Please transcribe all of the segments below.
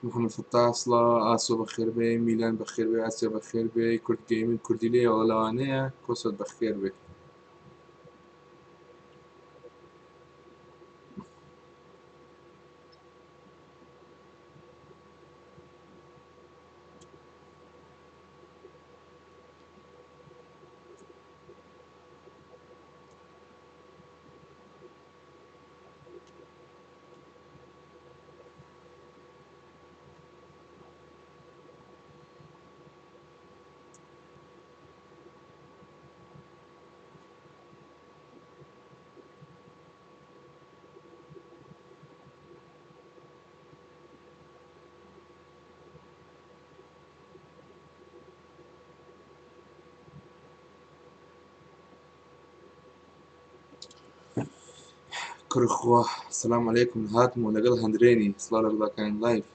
محمد فطاسڵە ئاسۆ بەخێر بێ میلان بەخێر بێ ئاسیا بەخێر بێ کورد گەیمین کوردی لێ ئەوڵەوانەیە کۆسۆت بەخێر بێ کوڕخوا سەلام عەلەیکم هاتمەوە لەگەڵ هەندرێنی سڵاو لەگەڵەکان لایف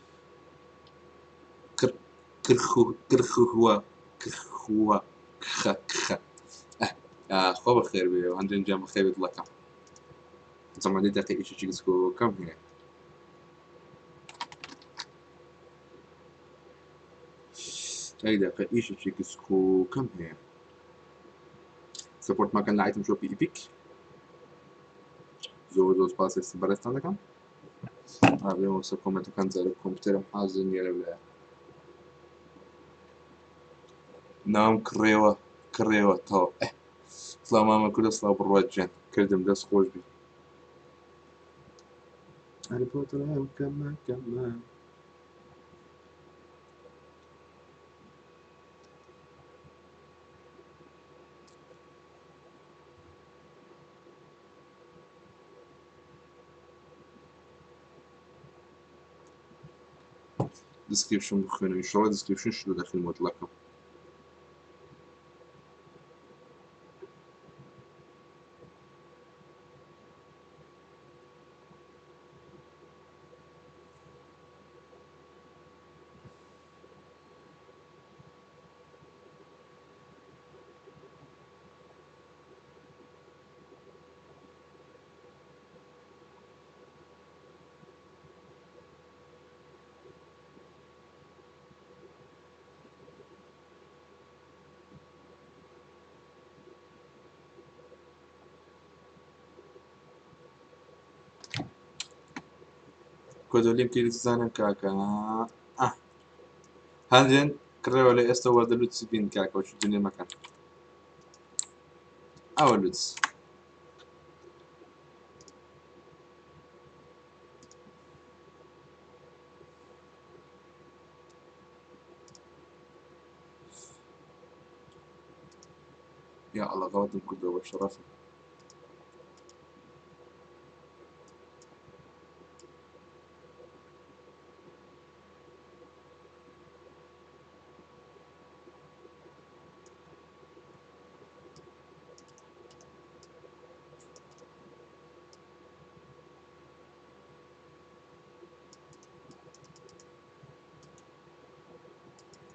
کرخوە کخە خۆ بەخێر بێ هەندرێن جام بەخێر بێت دڵەکەم زەمانی دەقی ئیشێکی گسکۆکەم هەیە دقیقة ئیشێکی گسکۆکەم هەیە سەپۆرتماکەن لە ئایتم شۆپی ئیپیک زۆر زۆر سپاس هێستا بەڕێستان دەکەم ئابێمە سەر کۆمنتەکان جارێ کۆمپیوتەرم حازر نییە لەولایە ناوم کڕێوە تەواو سڵاو مامە کوردە سڵاو بڕوات گیان کردم دەست خۆش بی دسکریپشن بخوێنەوە ئینشاڵڵا دسکریپشن شروع دەخین مۆدڵەکەم کۆدۆلیم کردی زانم کاکە هەندێن کڕێوە لە ئێستا وەردە لوتسی بین کاکە وەچ دنیا مەکەن ئەوە لوتس یا ئەڵڵا غەڵەتم کردەوە شەڕەفە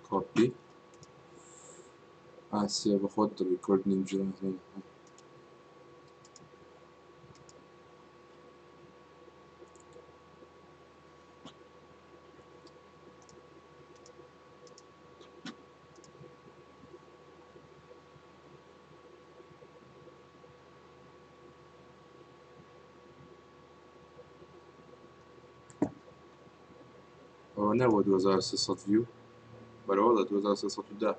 کۆپی ئاسیا بەخۆت دڵی کورد نینجا ئەوە نەبووە 2300 ڤیو بەرەوەڵە 2310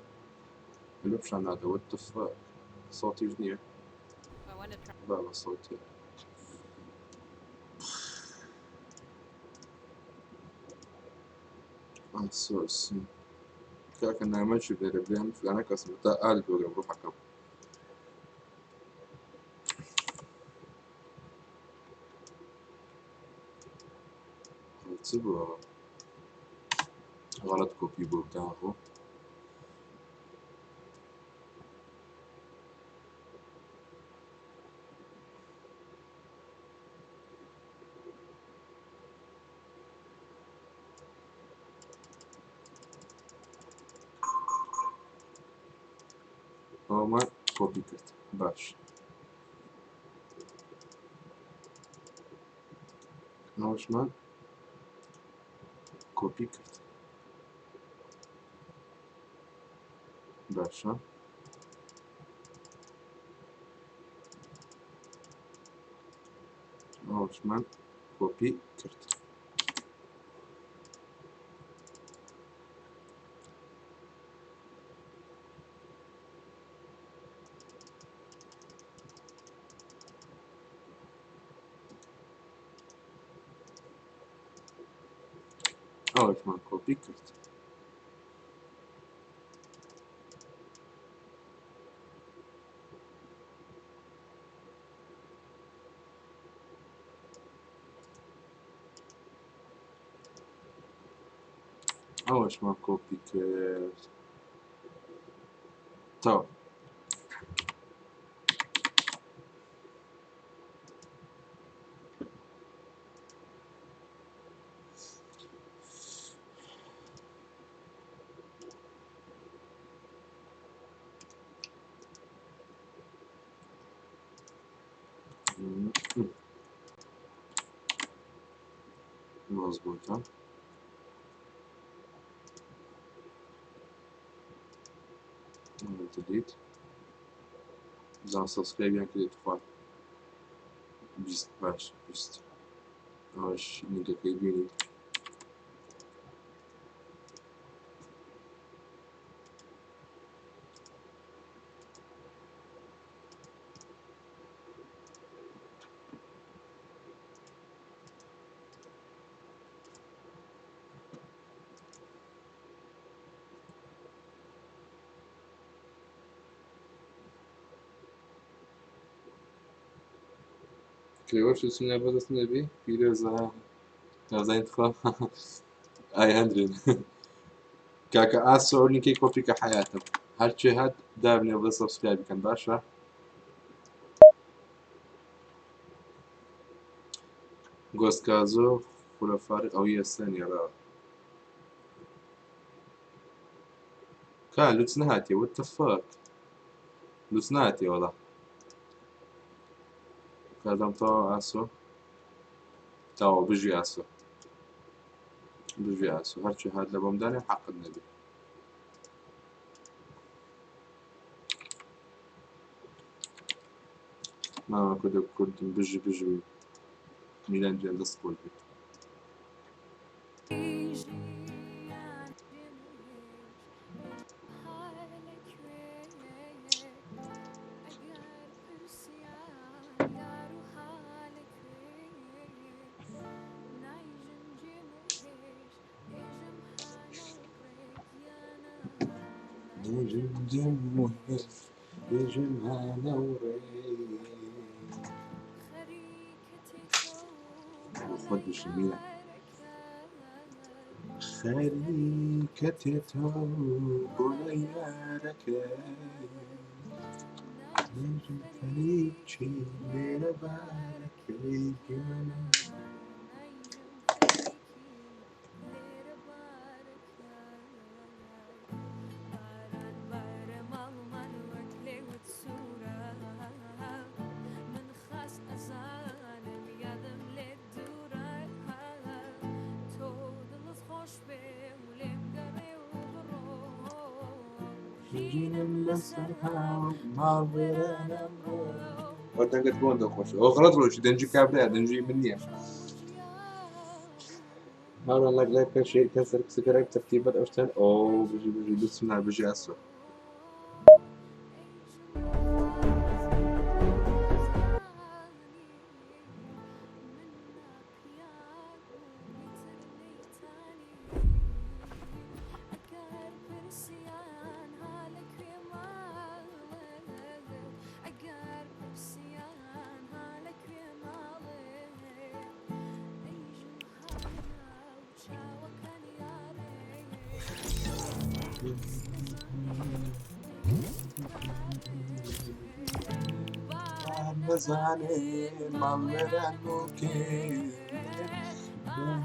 لە پیشان نادەوە تفا ساڵتیش نییە با بە ساڵتی ئاسۆسی کاکە نامەچی لێرە بێن فلانە کەسم تا ئالی بۆگەم ڕوحەکەم چ بووە غەڵەت کۆپی بۆ بداڕۆ ئەومان کۆپی کرد باش ئەوەشمان کۆپی کرد باشە ئەوشمان کۆپی کرد ئەوشمان کۆپی کرد ئەوەشمان کۆپی کرد تەواو مەزبوطە دەلیت بزان سەبسکرایبیان کردێت خوارد 20 باش 20 ئەوەش لینکەکەی بینید کێوەش چنە بەدەست نەبی پیرۆزە نازانیت خوا ئایهەندرێن کاکە ئاسۆ لینکەی کۆپیکە حەیاتم هەرچێ هات دابنێ بە سەبسکرایب بکەن باشە گۆسکازۆ خولەفارق ئەو یەسەنێڕەوە کا لوچ نەهاتیە what the fuck لوچ نهاتیە وەڵا کادام تەواو ئاسۆ تەواو بژی ئاسۆ بژی ئاسۆ هەرچی هات لە بۆمدانێ حەقت نەبێ ماوە کودە کوردم بژی بژی میلان گیان دەست بۆ بێ خۆت بشی میلان خەریکەتێ تۆ بۆ یارەکەی خەریکی لێرە بارەکەی گیانە دەنگت بۆن دەخۆش ئەو غەڵەت ڕۆیشت دەنجی کابرایە دەنجی من نییە هاوڕان لەگلای پێشەی کەسەر کسەکەرێک تەرتیبەت ئەوشتان ئەو بژی بژی دوچم نا بژی ئاسۆ نەزانێ ماڵوێران بۆکێ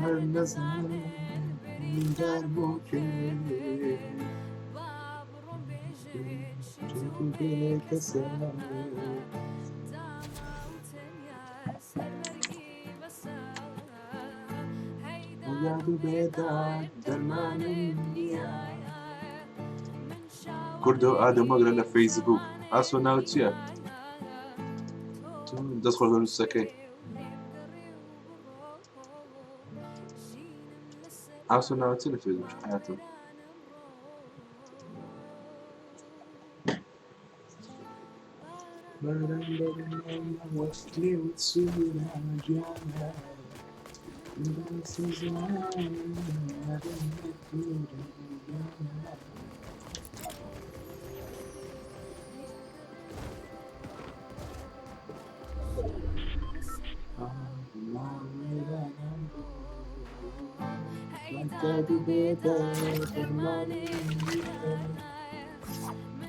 هەر نەزانێ میندار بۆکێ بێ کەسە داد و بێداد دەرمانم نییە کوردە و ئادەمەگرە لە فەیسبوک ئاسۆ ناوت چییە؟ دەست خۆش بە نووسەکەی ئاسۆ ناوت چییە لە فەیسبوک حیاتم وەستی و چوونە گیانە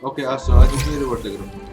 اوكي اسو هذه هي اللي ورتقرا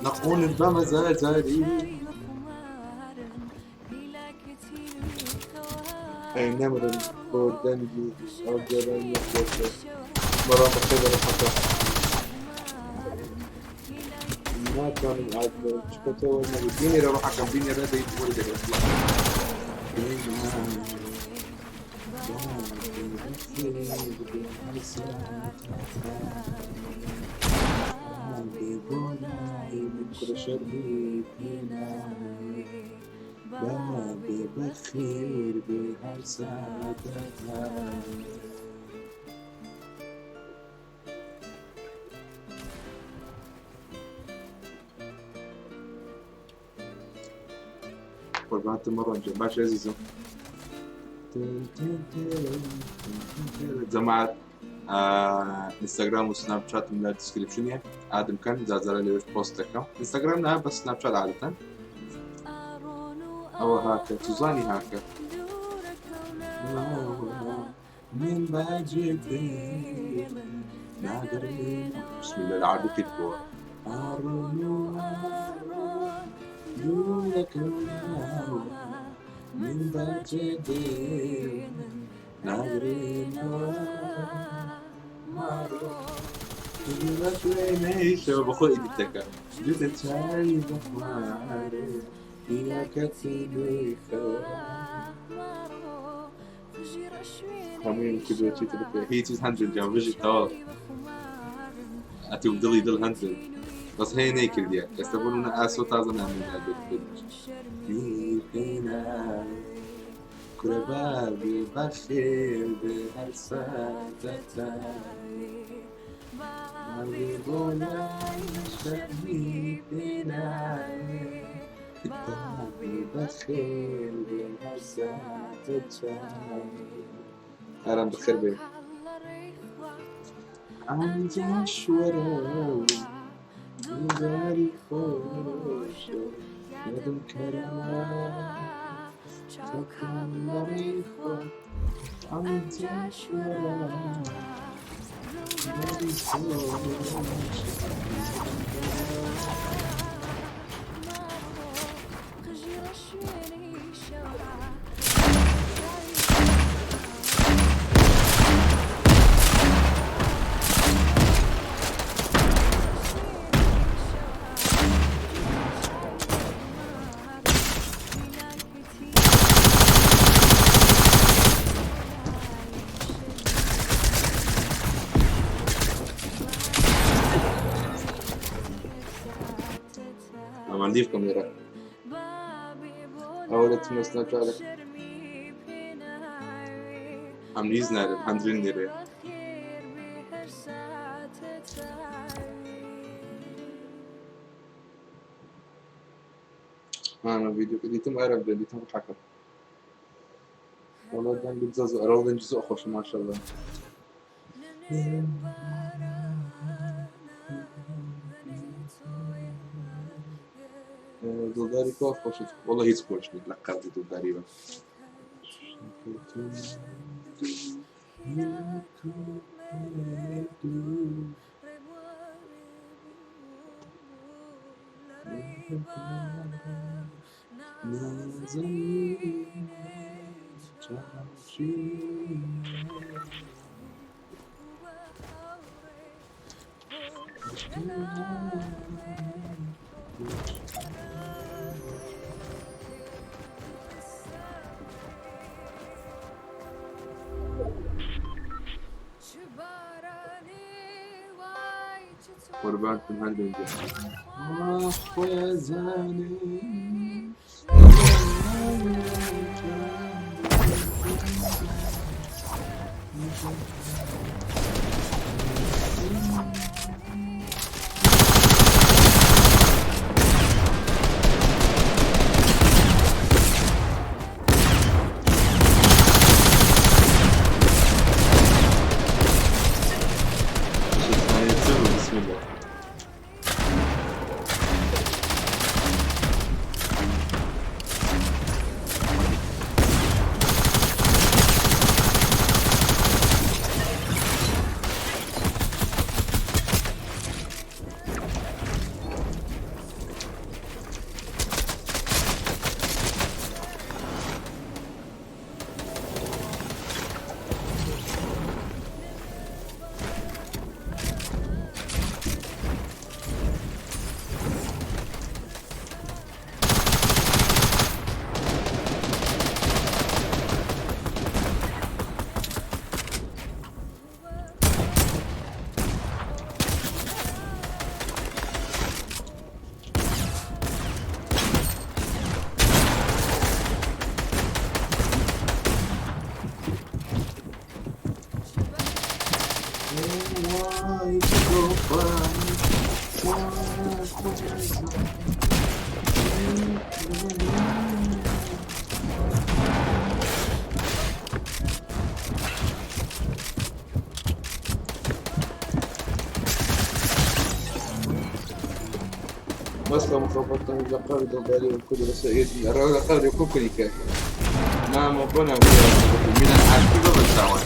نقول بمزاجي أي نمر كردن أو جبل يخلص مرة مختلفة حتى ما كان عاد شكته إنه بيني روح حكم بيني رده يقول ده بابي بخير بهر سعادتها قربانت مرة باش عزيزة جماعة انستغرام وسناب شات من الديسكريبشن آدم كان زازر اللي بوست لكم انستغرام نعم بس سناب شات عادة أو هاكا تزاني هاكا من باجي نادرين بسم الله العربي كتبوا أرونو دونك من باجي نادرين شباب أخوي إيدتك جد شاي بخماري يا كتيبي همين كده شيء تلقى هي تيز هندل جام بيجي تاو أتوب دلي دل هندل بس هي نيكل ديا يستقبلون أسو تازنا من هذا يمكننا كربابي بخير بهالساتة مالي بولاي مشتبه بناي كتابي بخير بهالساتة أهلا بخير بي عندي مشورة داري خوش يدم كرامة شكرا مريخو عندي مشورة داري خوش طبعا ليف كاميرا أول تمسنا فعلا عم نيزنا الحمدين نيري أنا فيديو كديتم أعرف بديتم حكم والله كان بيتزاز أراضي جزء خوش ما شاء الله دولداري كوف خوش والله هيك خوش لقبت دولداري بقى قربان من هالبنجة يا زاني بسم الله مسلم مخافة لقارد بالي والكل رسائل لقارد يكون كليكا نعم ربنا من العاشق والدعوة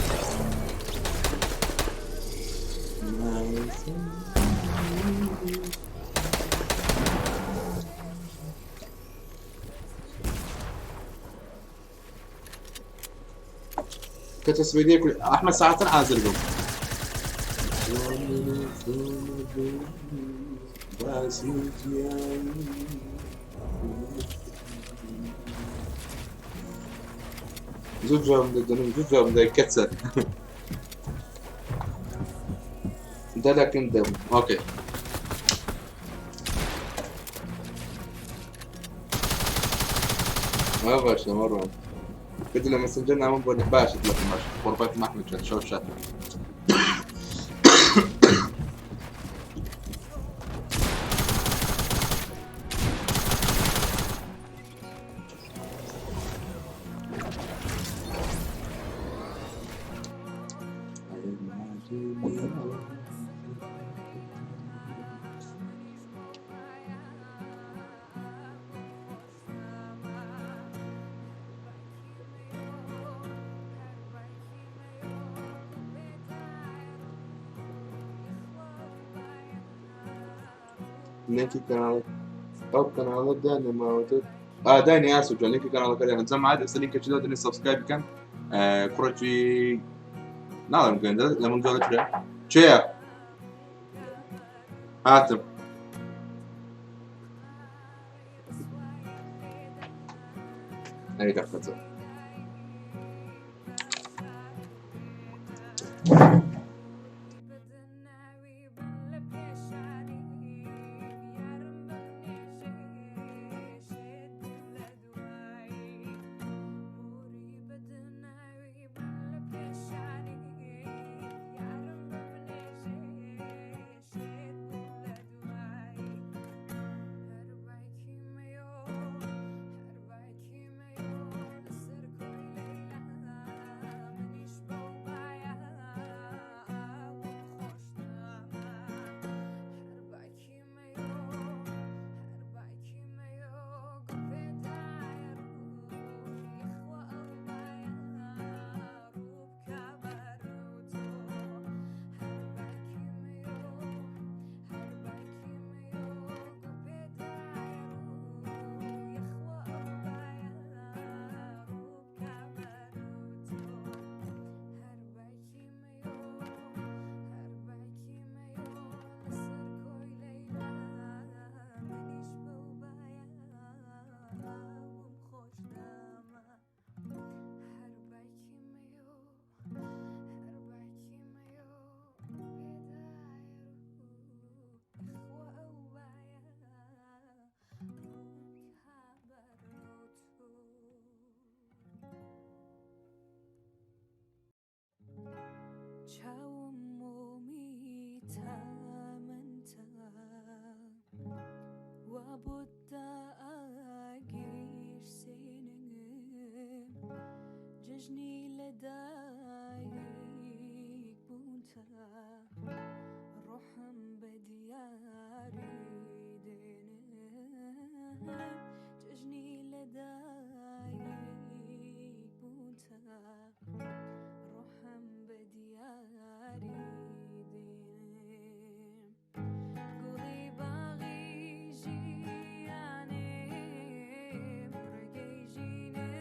كتسبيدية كل أحمد ساعات عازل قم زوجها من الكتسة ده لكن دم اوكي ما باشا مرة كده لما سجلنا من بني باشا لكن ماشي قربات محمد شوف شات لينكي كان أو كان على داني ما ودت داني آسف جون لينكي كان على كذا نزم عاد أصل لينك كذا دني سبسكرايب كان كورك في نعم كان لما نقول كذا شيء آتم أي دخلته ججني لدايك بونتا روحم بدياري دينم ججني لدايك بونتا روحم بدياري دينم قولي باغي جياني برقي جيني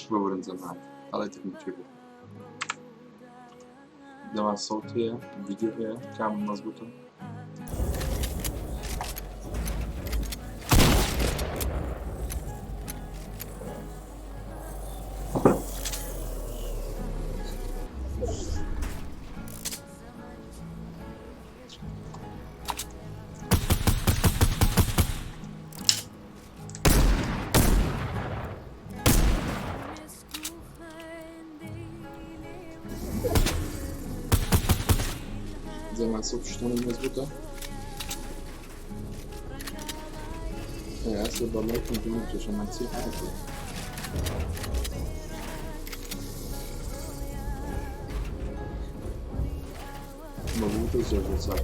بورن زمان حالتك مكتوبة دمع الصوت هي الفيديو هي كامل مظبوطة زمان الصوت شلون مظبوطة هسه بالله يكون جميل عشان ما تصير حاجة مظبوطة الزر صح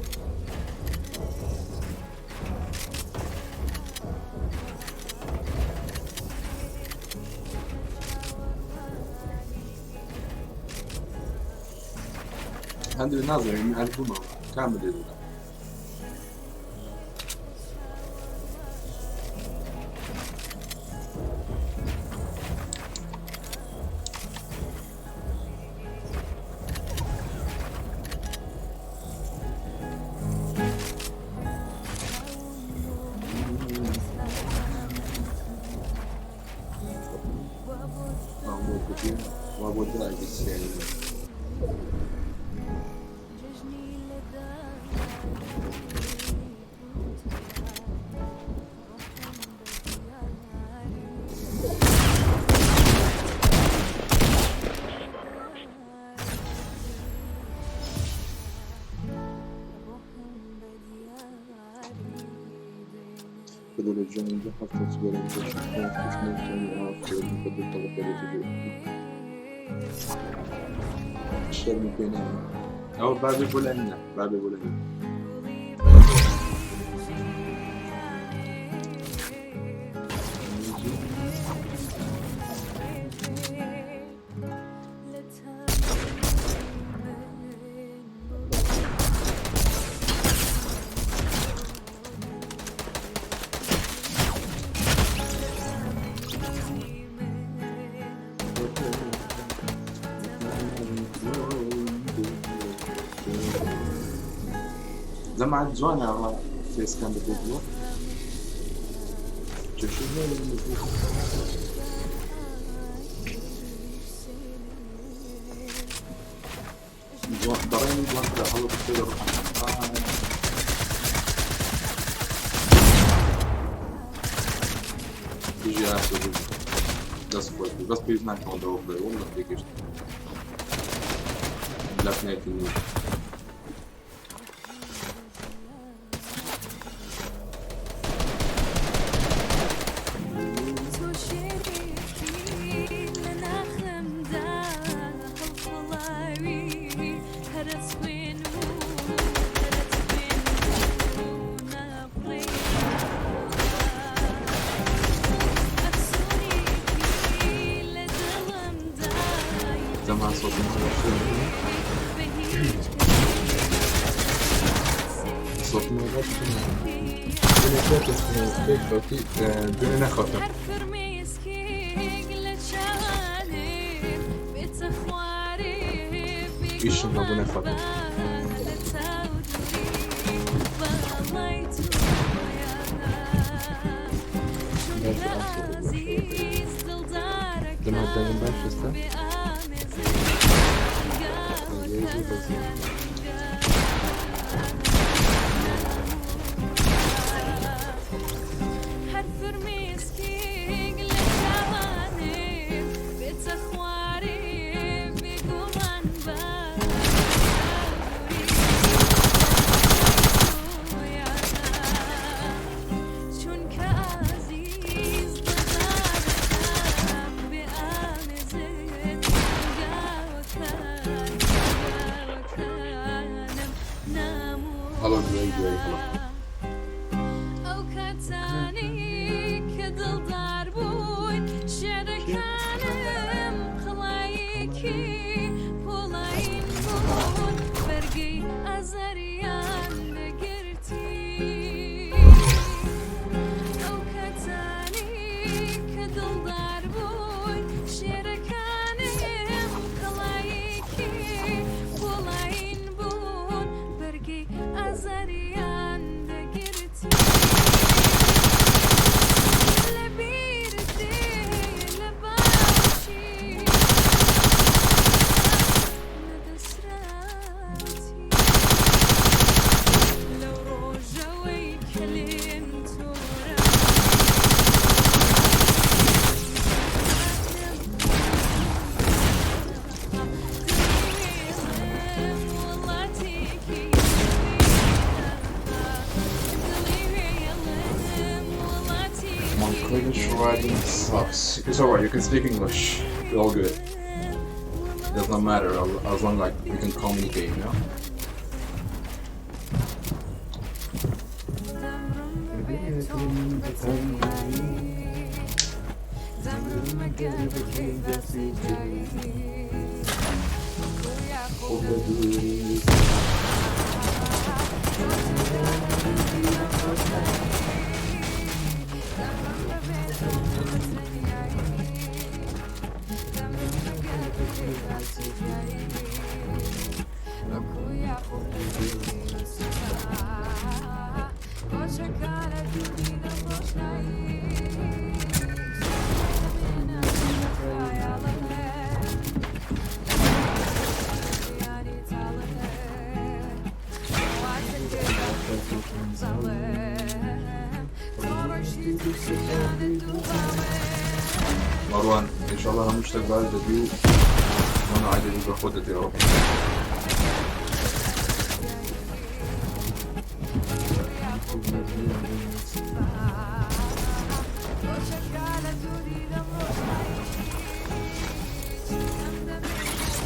هذا الناظر من ألبومه كامل لله وابو داعي السيارة بدل الجنة دي حفظت سبيل المدرسة كانت مش ممكن أعرف بدل طلب اشتغل مكينة أو باب البولانية باب البولانية زمان جوانا فيس كان بالفيديو تشوفوا ضريني جوان كده حلو بتصير تيجي عارفة بس بيزنك on the overlay والله ديكش black night النور من صوت صوت ما دونه نخواستم ایشون ما دونه نخواستم دم هدنیم باش هسته هلا جوي هلا ئەو کاتانی کە دڵدار بووین شێعرەکانم قڵایەکی پۆڵاین بوون بەرگەی ئازاریان نەگرتی ئەو کاتانی کە دڵدار بووین شێعرەکانم قڵایەکی پۆڵاین بوون بەرگەی ئازاریان دەگرتی لەبیر دێ لە باشی نەدەسراتی لەو ڕۆژەوەی کە لێم تۆرە My Kurdish writing sucks. It's alright, you can speak English. We're all good. It does not matter as long like we can communicate, you know? مروان ان شاء الله هم مشتاق بعد الفيديو وانا عادي باخدها يا رب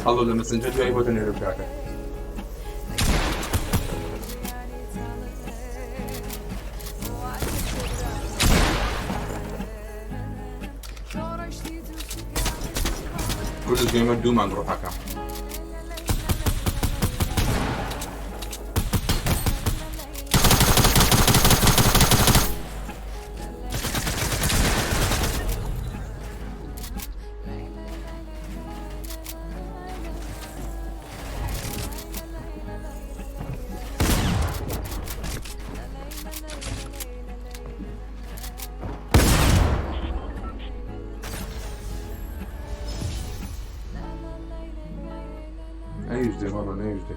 الله لما سنجد جاي بوتن يرجعك كل الجيمر دوم عند روحك نيجدي والله نيجدي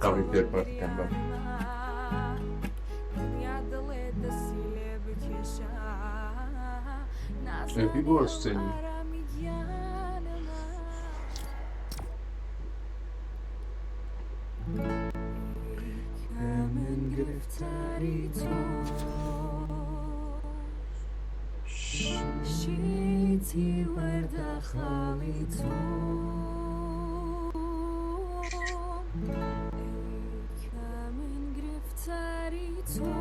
قوي كثير كان Happy birthday. من گرفتاری تو شیتی ورده خالی تو من گرفتاری تو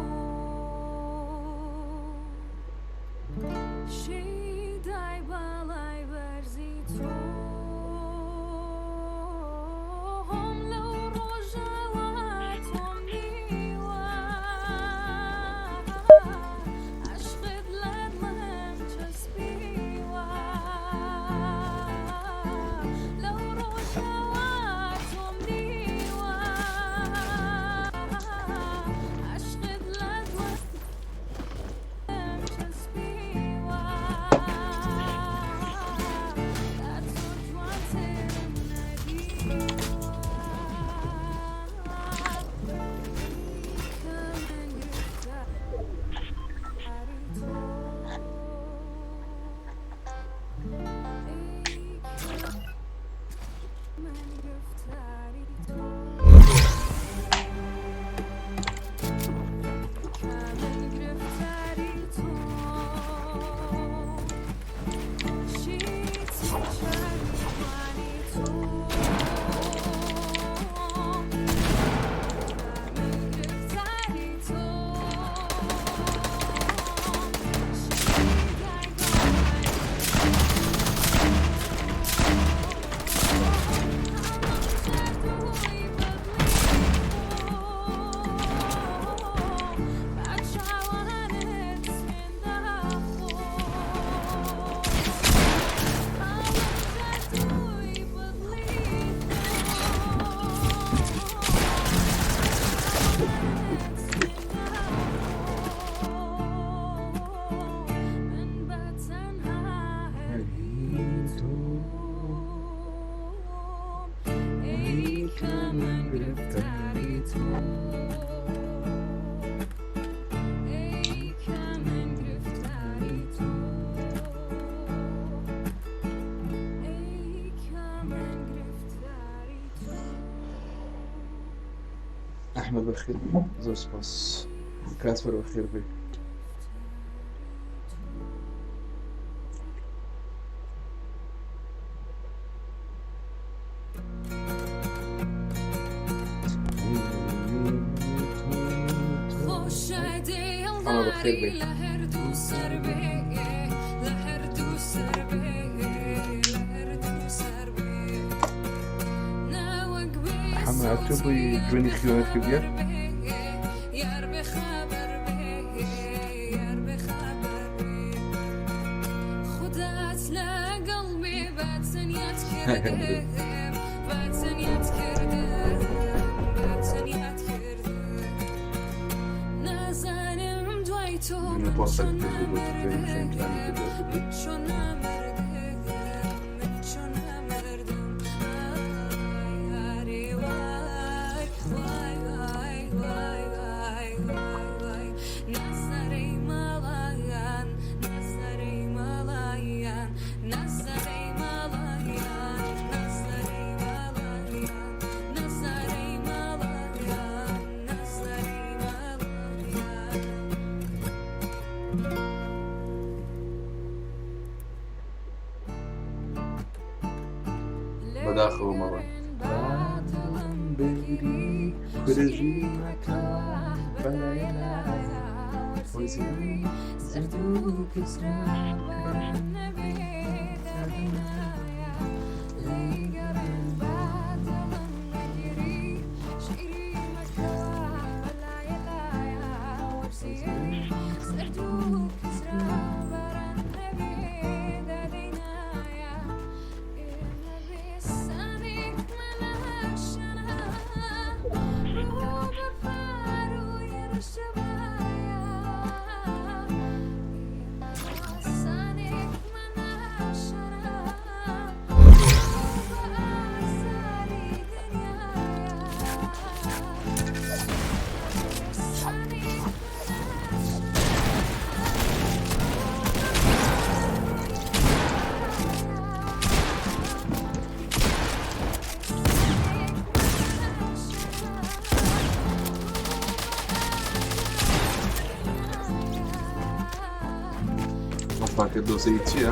شیدای بالای برزی تو هم لو روژاوات هم نیوا عشقت لدمم چسبیوا لو روژاوات هم نیوا عشقت لدمم چسبیوا لا ترجع تندیوا أحمد بخير زور سباس كاسبر بخير بي أنا بخير بي محمد عتوبي جوني خيونات كبير نتواصل بداخل مرة Sonic که دۆزەی چییە؟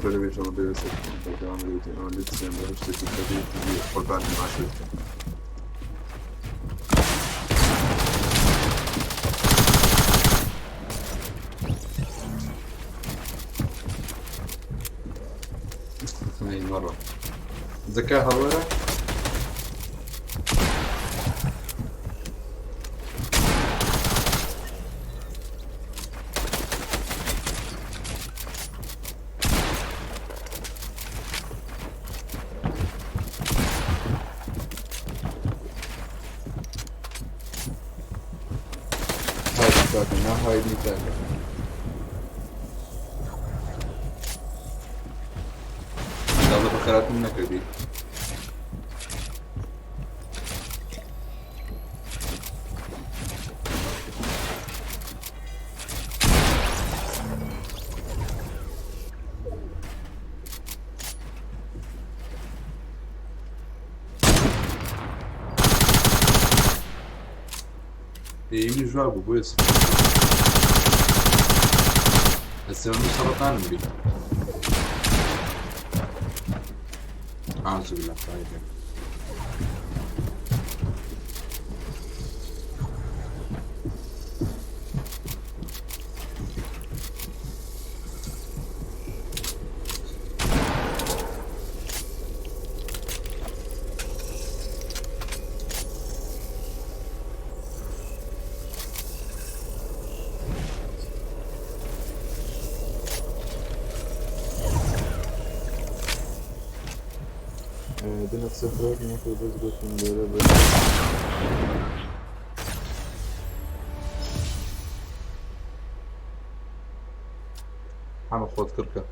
Böyle bir şey böyle seçim devam ediyor. Öyle düşünüyorum. İşte bir kurban başlıyor. هاي مرة ذكاء هواء هاي مثال هذا بخيرات منك دي İyi bir jogo bu esse. Esse é o سرطان مريض. أعوذ بالله طيب. بنفس الفراغ ناخذ بزبط من الربع حمد خود كركة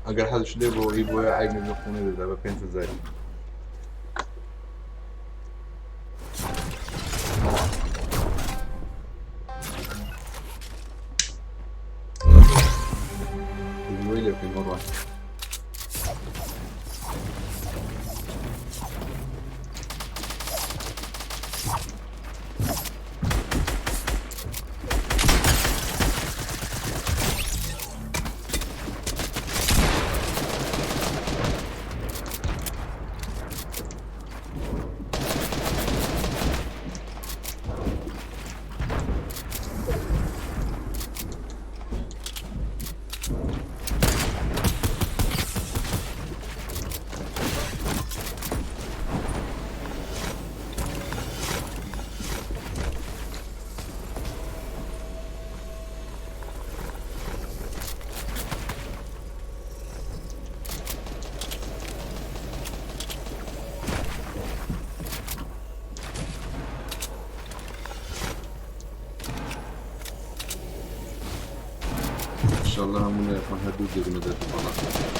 اگر حد شده با ای بویا عیب من خونه بده با 5000 ويلي في مرة إن شاء الله همون يكون هدوء جبنا ذات الطلاق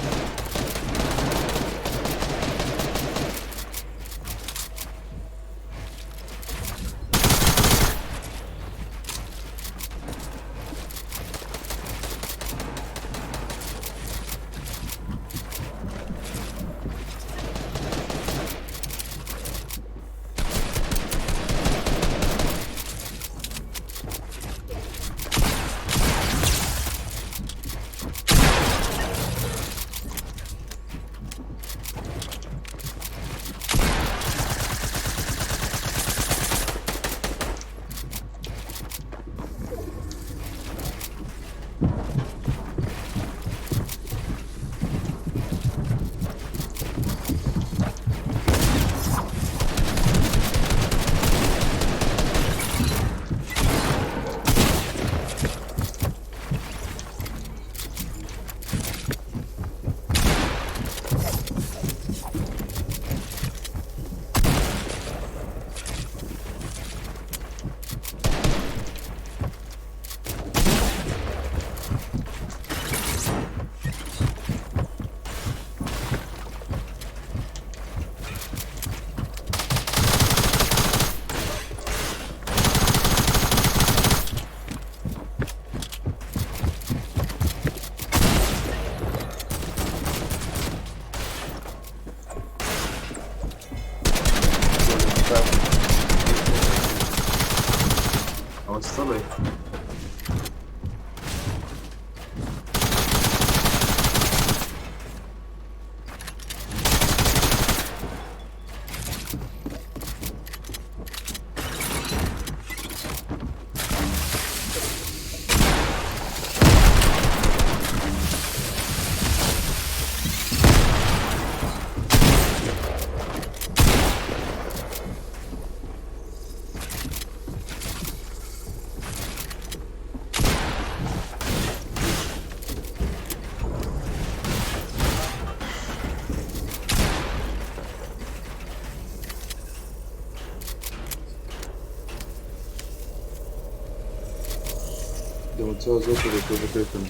زۆر دەکەوتم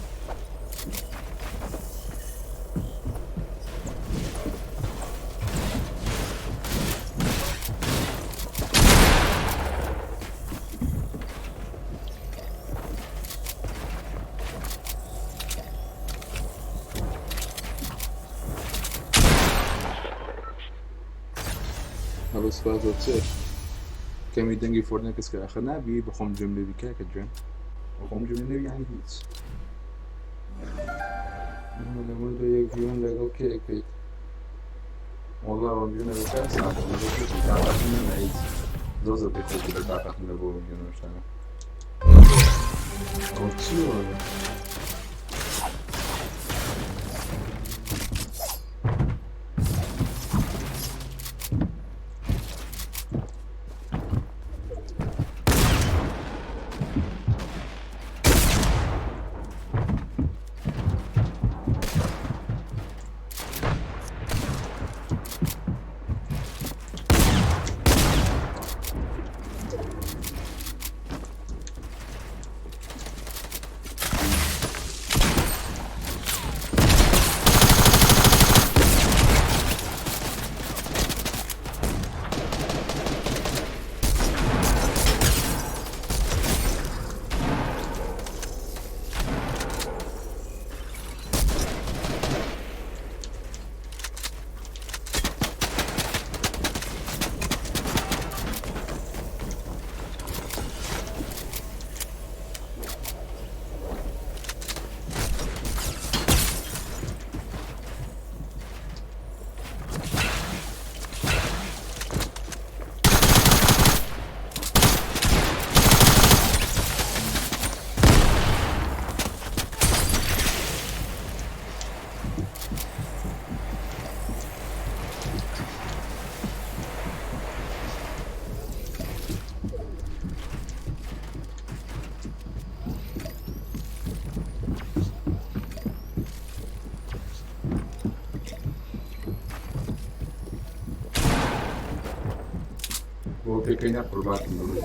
هەڵە سپاس بۆ چێ کەمی دەنگی فۆرنە کەس کە ئەخە نابی بەخۆم جملە بیکا کە جوێن بەخۆم جملە نەوی یانی هیچ لەمە دۆ یەک جوێن لەگەڵ کێکەکەیت وەڵا ئەوە جوێنە بەکار ساڵە تاقاتم نەمەیت زۆر زۆر بێخۆکی لە تاقاتم لە بۆ جوێنە شانە ئەوە چی وەڵە بۆ پێکەی نەقورباتم بڵێ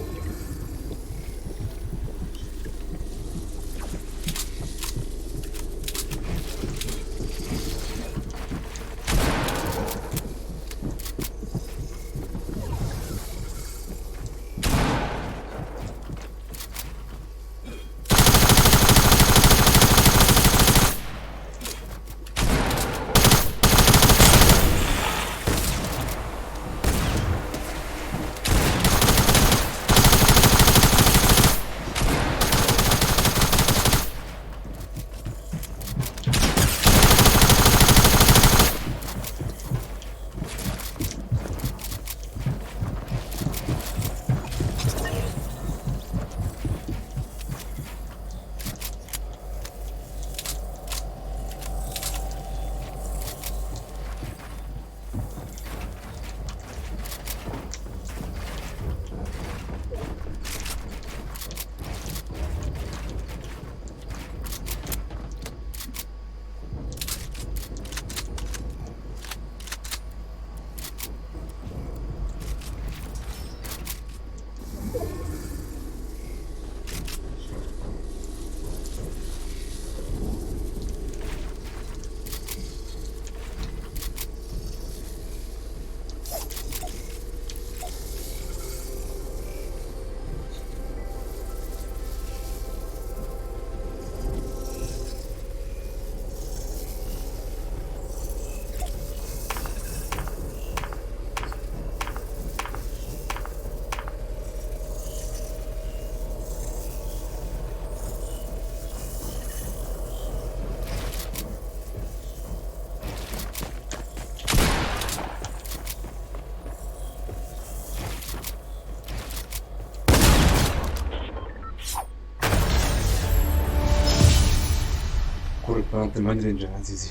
كورك ما ادري انجح عزيزي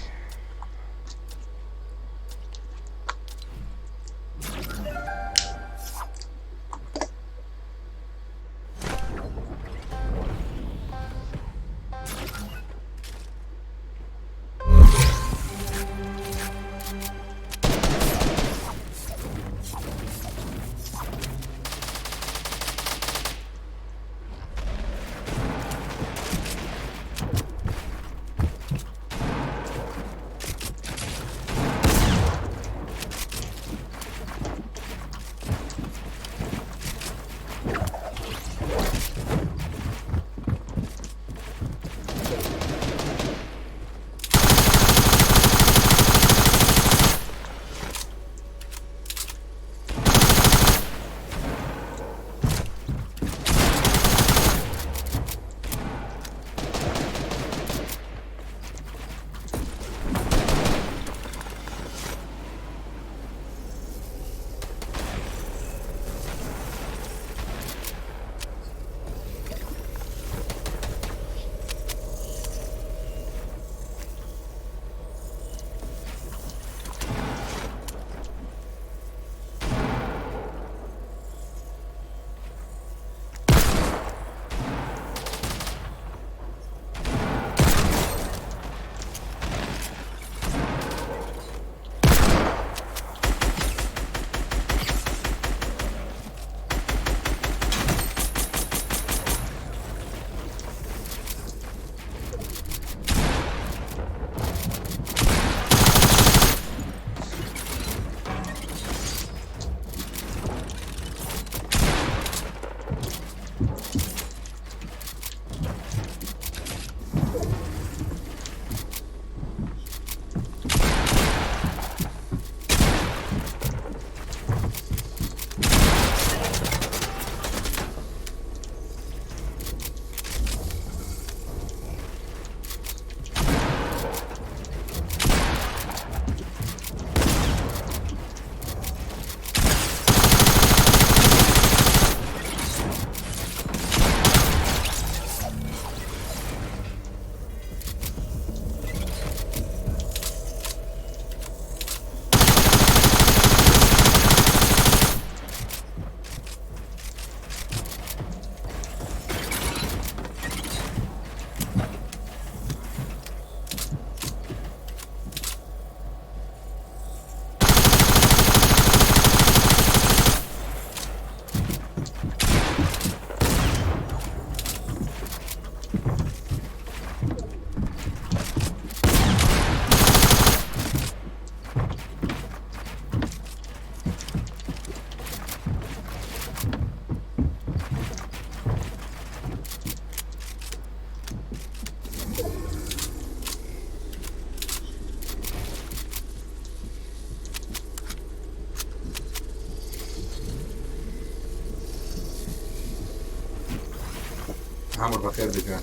عمر بخير بكان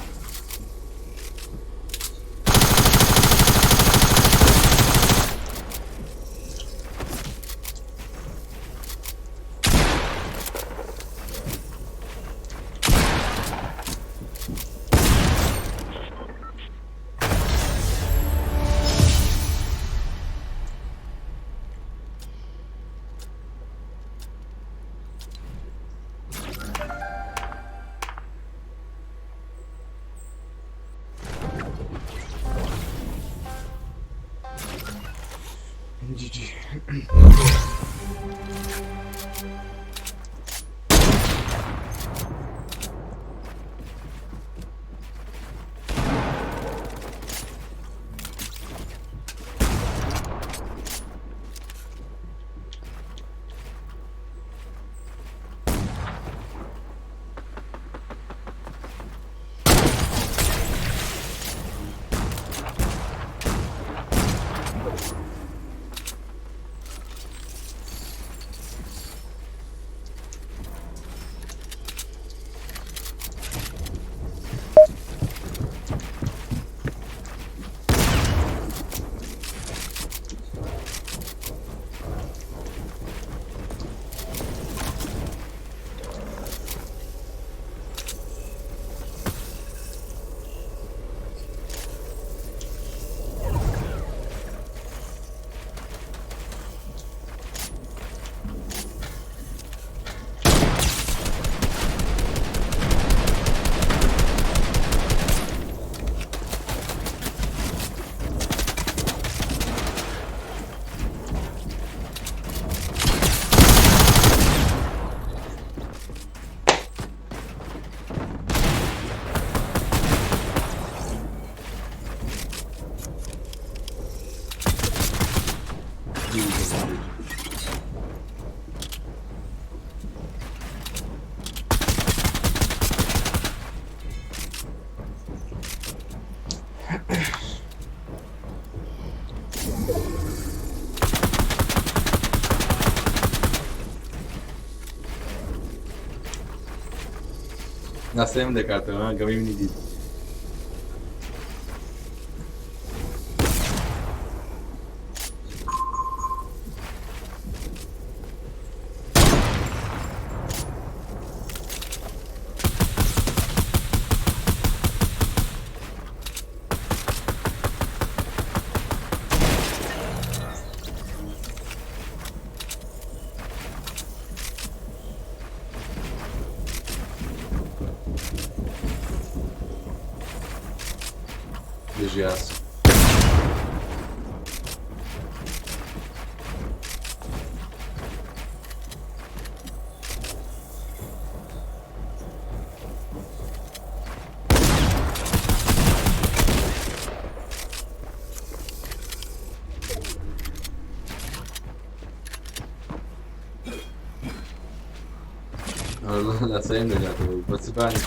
جي جي ناسم دەکاتەوە گەمەی منی دیت دژیاس لا سايم دەکاتەوە بە چبانی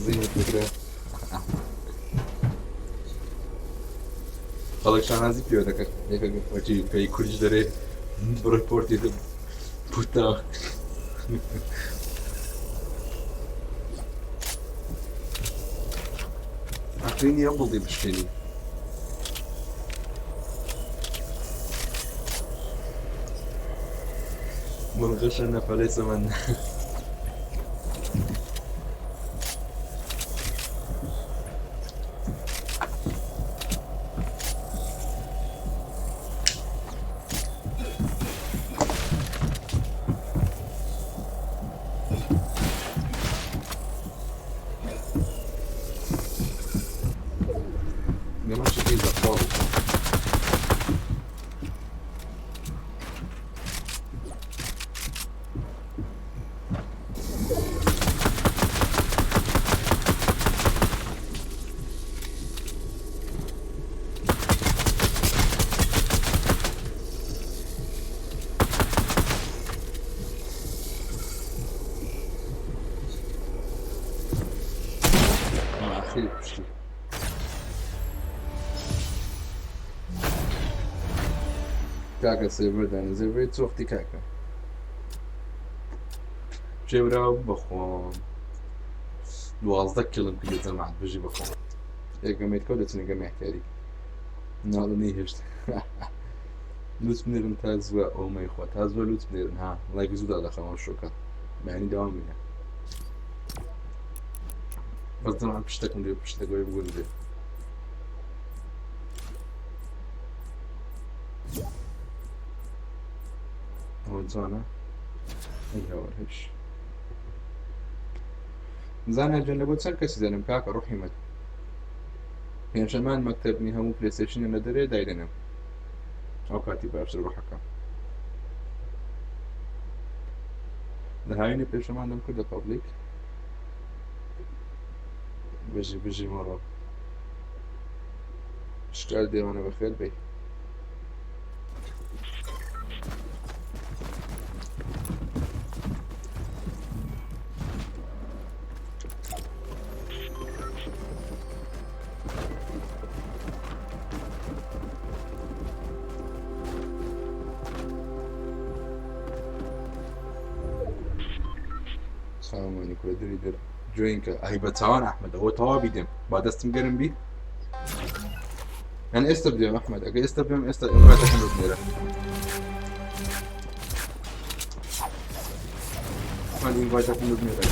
زینت بکرێ خەڵک شانازی پێوە دەکات یەکێکی پێی کوردیش دەرێ بڕۆی پۆرتی پوتە ئەقلینی ئەم بڵدی بشکێنی منغشە نەفەرەی سەمەن خیلی پشتی کاکە سێڤەر دانە زێڤەی چۆفتی کاکە جێوراوە بەخۆم 12 کیلم کردێت جەماعەت بژی بەخۆم یەکەمێتکە دەچنە گەمێحتیاری ناڵنی هێشت لوت بنێرن تا زووە ئەومەی خۆ تا زووە لوت بنێرن ها لایک زوودا دەخەمەوە شۆکە معنی داوام بینە بەس جەماعەت پشتەکەم لێ پشتەکەی بگوون دێ ئەوە جوانە ئەی هەوار هێش زانە جوێن لە بۆ چەند کەسی دەنم کاکە ڕوحیمەت پێنجشەمان مەکتەبنی هەموو پلێستێشنە لە دەرێ دایدەنم ئەو کاتی باشتر ڕوحەکە لە هاوینە پێشەمان دەم کردە پەبلیک بژی مەڕۆ شکال دێوانە بەخێر بێ سامانی کوردی در جوین که ای بتوان احمد هو توا بیدم با دستم گرم بی انا استبدیم احمد اگه استبدیم اینقدر تکنو بمیره احمد اینقدر تکنو بمیره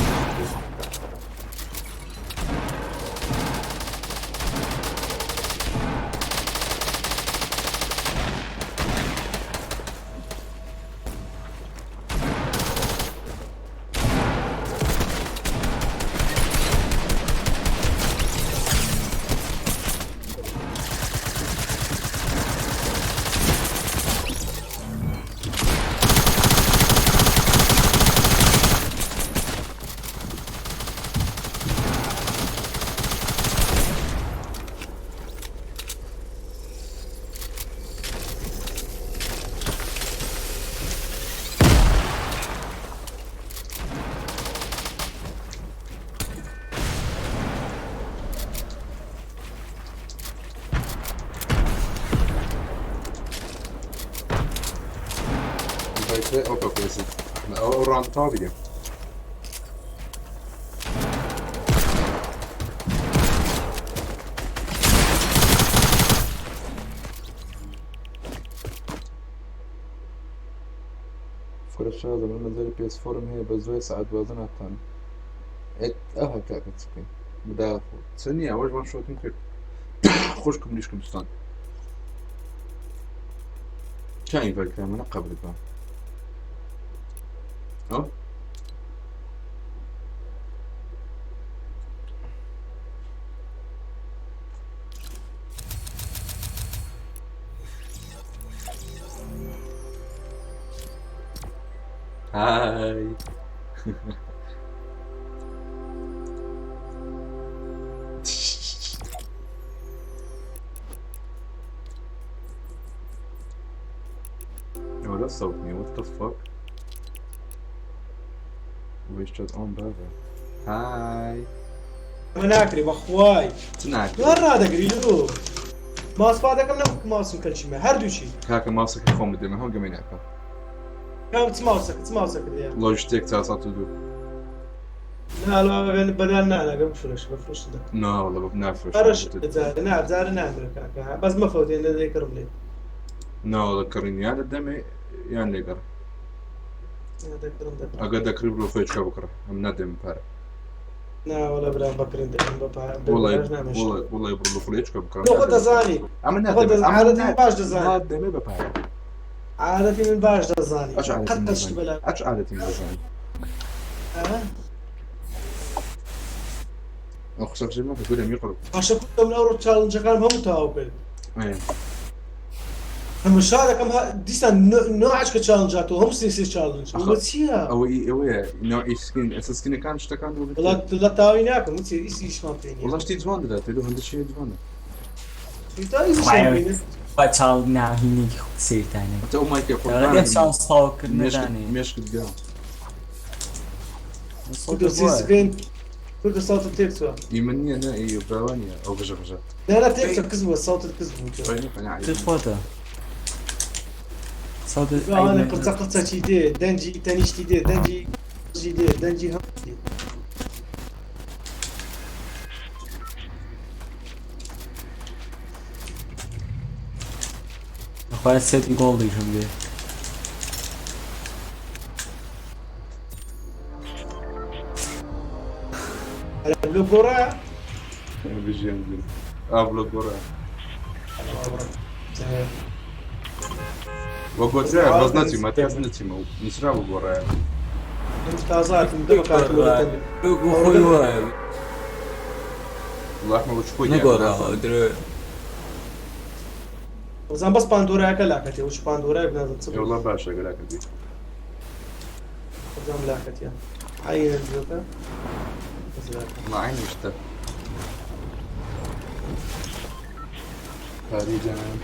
او كويس او راند تابي فرش هذا من نزل بي اس 4 هي بزوي ساعات وزن الثاني اها كانت تسكين بدا ثانية اول ما شوت ممكن خوشكم ليشكم بستان كان يبقى كمان قبل كمان ها هاي Oh, that's so new. What the fuck? Wish that on brother. Hi. مناكري بخواي تناك. وين هذا قريلو؟ ماوس بعدك كم ماوس مكلشمه هردو شيء. كاكا ماوسك الفون بدي ما هو جميل هكا. كم تماوسك دي. لوجيتك تاسات تدو. لا بدلنا انا قبل فلوس ده. لا والله بنافش. فرش زارنا كاكا بس ما فوتين اللي يكرم لي. لا والله كريني هذا دمي يعني لقر. هذا كرم ده. أقدر أقرب له فيش كبكرة. أم ندم بار. لا ولا بلا بكرين ده والله يبرر له فيش كبكرة. لو خد زاني. أم ندم. عادتي باش زاني. ندم ببار. عادتي من باش زاني. أش عادتي من زاني. أخسر شيء ما بقول لهم يقرب. عشان كل من أورو تشالنج كان هم تاوبل. أيه. هم الشارع كم ديسان نوعش كتشالنجات وهم سي تشالنج. ومتسيا. أو نوع سكين أساس سكين كان اشتكان دول. لا تاويناك متسيا إيش ما فيني. والله اشتي زمان ده تلو هندش شيء زمان. إيش فيني. بچال نه هینی سیرتانی. أنت أم مايك يقول. دارم شانس تاکر ندانی. مش قد جام. كده سي سكين. كرد صوت تيكسوا يمني أنا إيه براوانيا أو غجا لا تيكسوا كذبوا الصوت الكذبوا طيب أنا عارف تخواته صوت انا قلت قلت شي دي دنجي تاني شي دي دنجي جي دي دنجي هم اخويا سيت جولد şimdi. على بلوغورا بيجي عندنا أبلغ برا وقلت لا بس نتي ما تعرف نتي ما نشرب برا ممتازات مدبكات ولا اخويا والله ما وش كوي نقرا ادري وزن بس باندورا كلاكتي وش باندورا بنادم تصبر والله باشا قالك دي وزن لاكتي عين الزوكا ما عيني اشتغل هذه جنان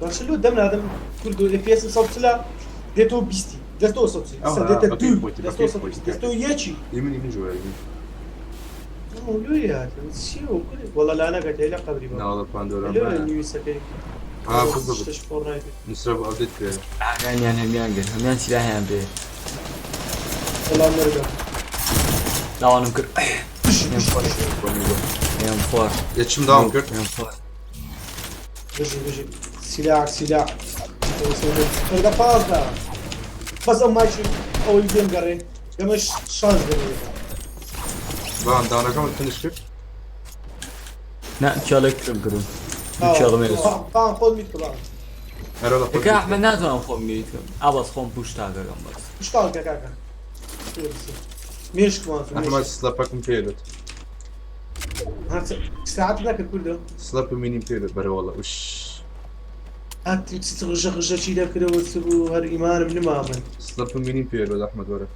باش له دم هذا كردو اف اس صوت لا ديتو بيستي دستو صوت ديتو دو دستو صوت دستو يجي يمني من جوا لو يا شو والله لا انا قاعد الى قبري لا والله باندورا لا نيو سكي بالضبط فورتنايت نشرب أبديت كده يعني هميان silah hem be. والله نرجع لا انا كر يم فور يتشم داون كرت يم فور بيجي سلاح هذا فاضل بس ما يجي او يدين قري مش شانس قري بان داون كم تنش كرت نه çalık kırım. Çalım evet. بان خذ ميت كلام هلا Peki Ahmet ne zaman kombiyitim? Abas kom push tagar gambas. مش طالع كاكا مش كمان أحمد سلابكم بيلوت ساعات ذاك كله سلاب ميني بيلوت برا والله وش هات تغشى شي ذاك كده وتسبو هر ايمان ابن مامن سلاب ميني بيلوت أحمد ورا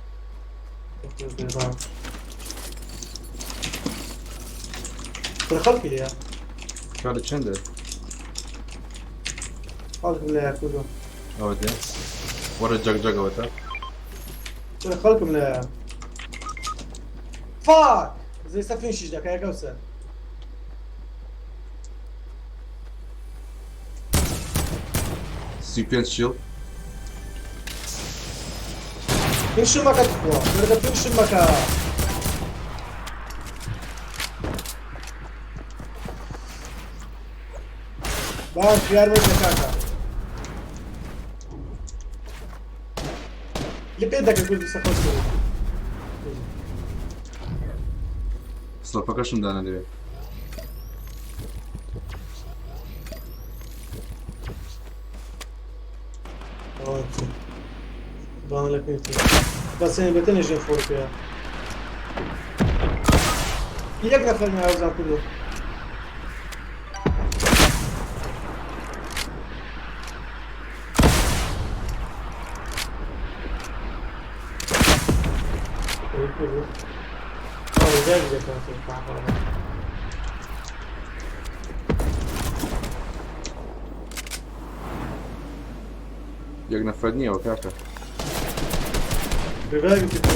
خلقي لي كارد شندر خلق من لا كله أودي ورا جاك وتا خلق من لا فاك زي سفين شيش داك يا كوسه سيبيان شيل فين شمكة تقوى نرجع فين شمكة بان خيار وجه كاكا اللي بيدك يقول سفر سلابكا شنو أنا دي بان لك انت بس انا بتنجي فوق يا يلك نفر ما عاوز كله Jak na Frednie, okaka. Revive que tem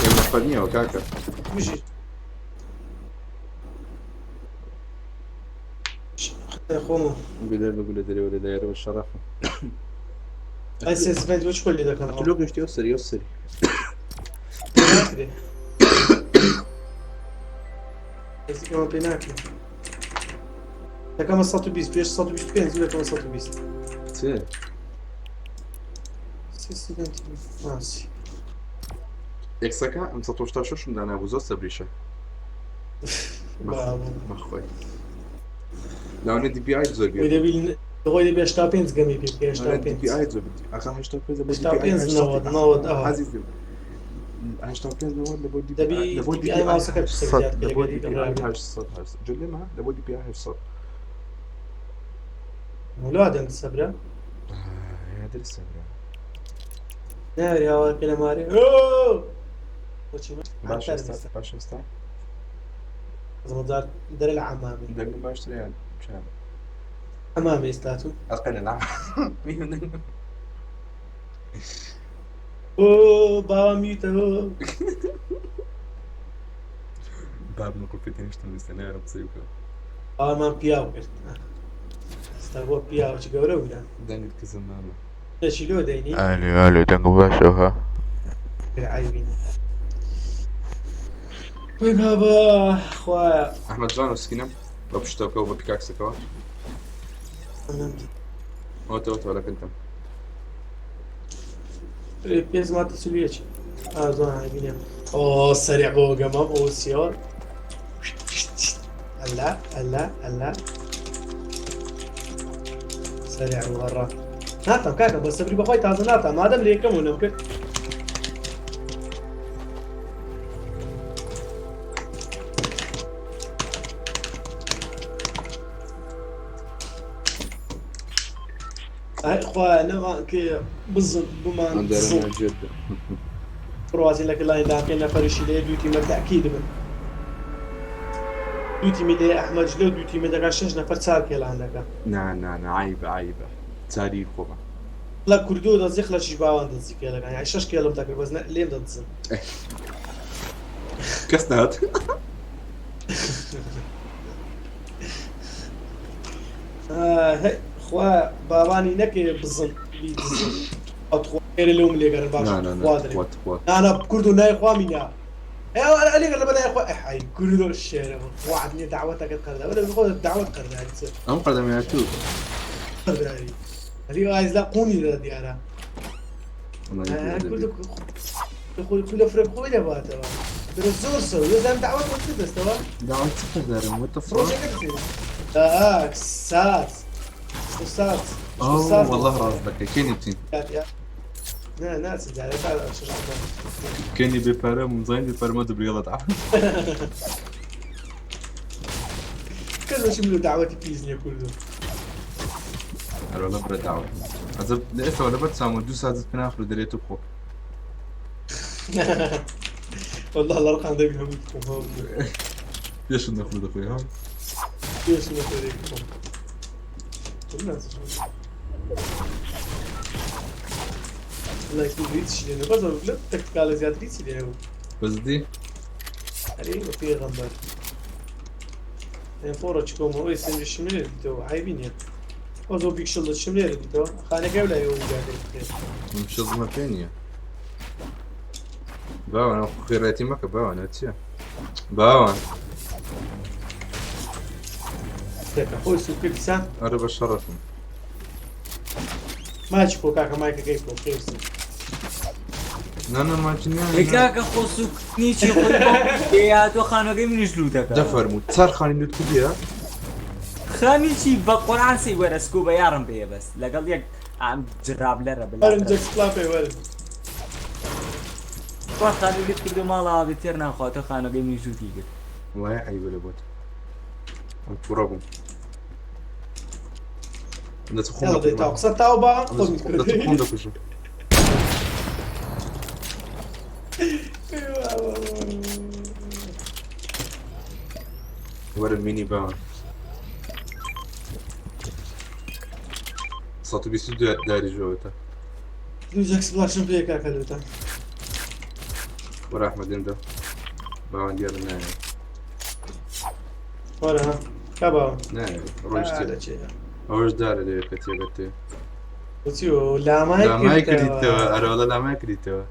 Jak na Frednie, okaka. Fugir. اخومو بدل بقول ادري ولا داير والشرف. هاي سيسمنت وش كل ده كان لو قلت يوصل بس كمان بيناكل ده كمان 120 بيش 120 بينزل لك كمان 120 سي سيسمنت ماشي Eksaka, am 114 شنو انا ابو زوز بريشه. مخوي. لو انا دي بي اي زور وإذا بيل هو اللي بيشتاپينز جمي دي بي اي زور اخر هاشتاپينز بيشتاپينز نود عزيز هاشتاپينز نود لبود دي بي اي ما سكت سكت لبود دي بي اي هاش صوت هاش جل ما لبود دي بي اي هاش صوت مولاد انت صبره يا درس صبره ناري يا كده ماري اوه وشي باش استا زمدار در العمامي دقن باش تريان مش عارف حمامي استاتو أقل نعم أوه بابا ميتة باب نقول في تنشتم السنة بسيبك ما بياو كرت استوى بياو تجورا ولا داني الكزم ماما تشيلو ديني الو دەنگ باشەوە عايبين وين بابا خويا أحمد جان وسكينم ببشتوكو وببيكاكسكو أوتو ولا كنتم بيز ما تسويش زون عايبين اوه سريع بو قمم او سيور هلا هلا هلا سريع ورا ناتم كاكا بس صبري بخوي تازه ناتم ما دام ليكم ونمكن هاي اخويا انا كي بالضبط بما عندنا جد روازي لك الله يدعك فرشي لي دوتي مبدا اكيد من دوتي ميدي احمد جلو دوتي ميدي قاشش نفر صار كيل عندك نا عيبة تاريخ وما لا كردو دا زخلش باوند دزك لك يعني 6 كيلو بدك بس ليه دزن كسنات هي خوا باباني نكي بالظن بيدزن ادخل غير اليوم اللي قال باش لا انا كردو ناي اخوا مينا ايوه انا اللي قال بدا يا اخوا حي كردو الشارع وعدني دعوتك قردا ولا بياخذ الدعوه قردا تصير أم قدم يا تو قردا هذه عايز لاقوني ديارها كردو كل فرق خويا باتا بالزور سوي لازم دعوه وقت استوى دعوة تقدر متفرج سات استاذ والله راسك كيني بتين لا ناس زعلت على كيني بيبارم زين بيبارم دبريلا تعال كذا شملوا دعوتي بيزني كله ولا برا دعوة أزب لقيت ولا بتسامو دوس هذا في آخر دريته بخو والله الارقام ده بيهمكم ليش ناخذ أخوي ها ليش ما فريقكم الناس والله يكون ريتش لأنه بس لا تكتيكال زيادة ريتش لأنه بس دي عليه وفيه غمبر فورة تشكوم هو يسمي الشملة ديتو عايبين يعني وزو بيكشل الشملة ديتو خانة قبله يوم قاعد مش لازم فيني باوان أخو خيراتي ماك باوان هاتشي باوان أخوي سوكي بسان أنا بشرفهم ما تشوفوا كاكا مايكا كيفو كيف لا ما جنان كاكا خصوك نيشي خوي يا تو خانوكي من جلودك دفرمو تصار خاني نوت كبيرة خاني شي بقران سي ورسكو بيارم بيه بس لقال يك عم جراب لره ورن بالله جاك سلابي ورن تو خانو اللي تكردو مالا بترنا خاطر خانوكي من جلودك والله عيب ولا بوت ترابهم لا تخون يلا ديتا قصة تاوبا لا تخون داك وشو ورا الميني بان صوتي بيستوديو داري جوتا جاك سبلاشن بيه كاكا دوتا ورا احمد عنده بان ديالنا ورا ها كابا نعم روجتي روج دار اللي كتي وتيو لا ما لا ما كريتو انا والله لا ما كريتو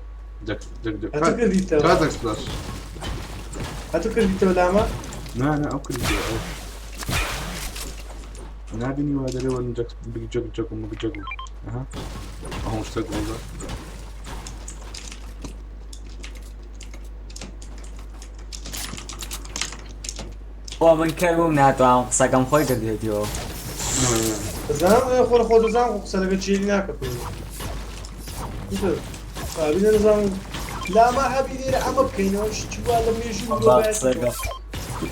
جاك هاتو كريتو كازاك سبلاش هاتو كريتو لا ما لا او كريتو نابني وهذا اللي هو جاك بيجي جاك اها اهو مشتاق والله ومن كانوا ناتو عم قصاكم خوي قديتيو زمان خود زمان سلك تشيلي ناكا بينا نظام لا ما حبيبي لا ما بكينا وش تشوف لما يجي والله قصاكم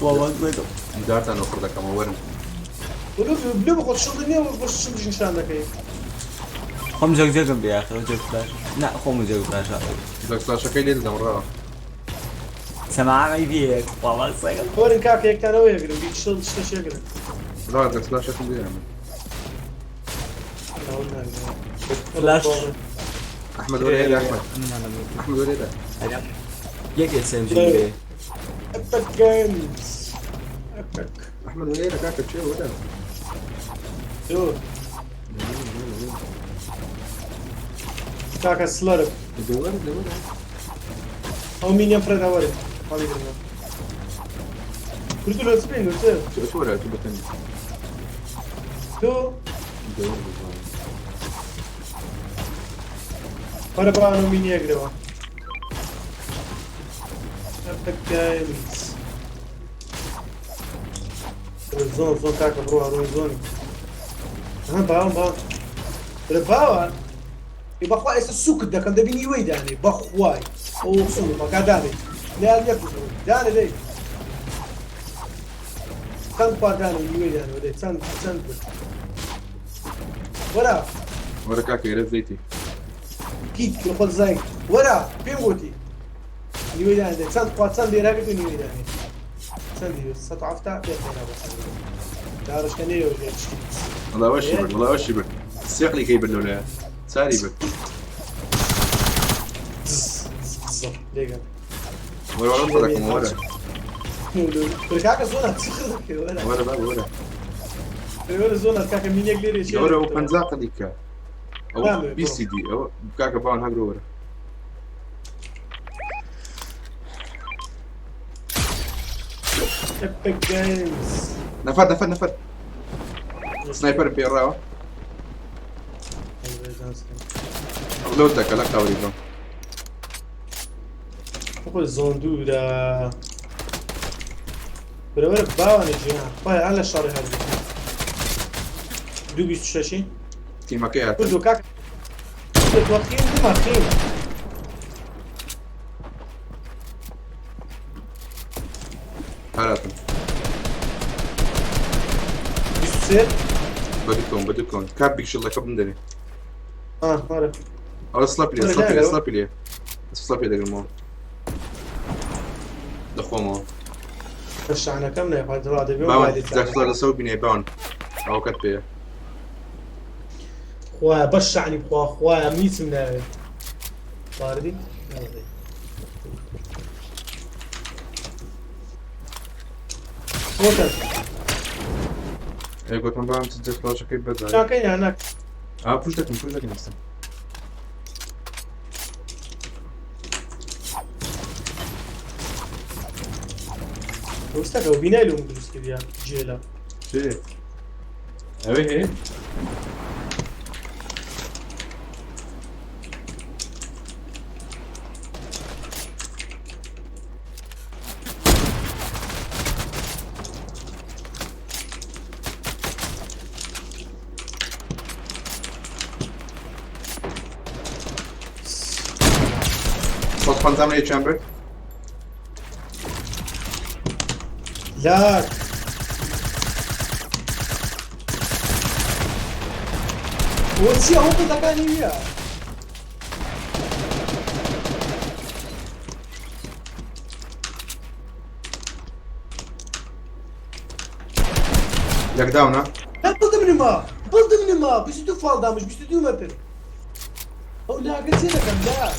والله قصاكم دارت انا اخر كما ورم بلو بخد شغلني وبس شغل نشان لك هم جاكم يا اخي جاك فلاش لا هم جاك فلاش جاك سلاش كاين اللي دمرها سمع بيك والله قصاكم ورن كاك هيك انا ويا قرب يشتغل شو يقرب لا جاك سلاش كاين اللي فلاش احمد وريدا احمد وريدا یەک SMG Epic Games. Epic. احمد وريدا كاكا تشيل ولا شوف. كاكا سلرب. دور أو مين يفرد أوري. هذي كلمة. قلت له سبين قلت له. شو ولا تبى تاني شو. دور فربا أنا مين يقرأ. Epic Games. زون كاكا بروح زون. باو. باو. يبقى خواي السوق ده كان دبيني ويد يعني بخواي او سوق ما كداني لا يكفي داني لي كان باداني ويد يعني ودي سان ولا كاكا يرد زيتي كيك يقول زين ولا بيموتي ويد يعني سان دي راكت ويد يعني سان دي ستعفتا بيتنا بس دارش كان يوجد والله وش بك السيق لي كيبر ولا ساري بك ليك ولا انطلق ولا بالكاكا زونة تخرك ولا بقى ولا زونة كاكا مين يقدر يشيل ولا وبنزاق ديك او بي سي دي او كاكا باون هاجر ورا Epic Games نفر سنايبر بيراو لودك لا توريدو أقول زون دورة ولا باوان الجهة باي على الشارع هذا دو بيست شاشي تيما كيات كله كاك توخين دي مارخين حالاتهم بيست سير بدكم كاب بيك شلا كاب ندري هذا او سلابي لي ده المو دخومو خش عنا كم يا فهد هذا بيوم باون بعد داخل لسو بني باون او كتبه خوا بشعني خوا ميت من باردي وكان اي قلت من باون تدخل فلاش كيف بدأ شاكين هناك بوش لك نفسه وستك وبيناي لهم دروس كذا جيلا شيء اوي هي صوت فانتام لي تشامبر لا وتسي هو كذا كان وياه ياك داون ها لا بلد من ما بيستو فال دامج بيستو متر او لا قلت لك لا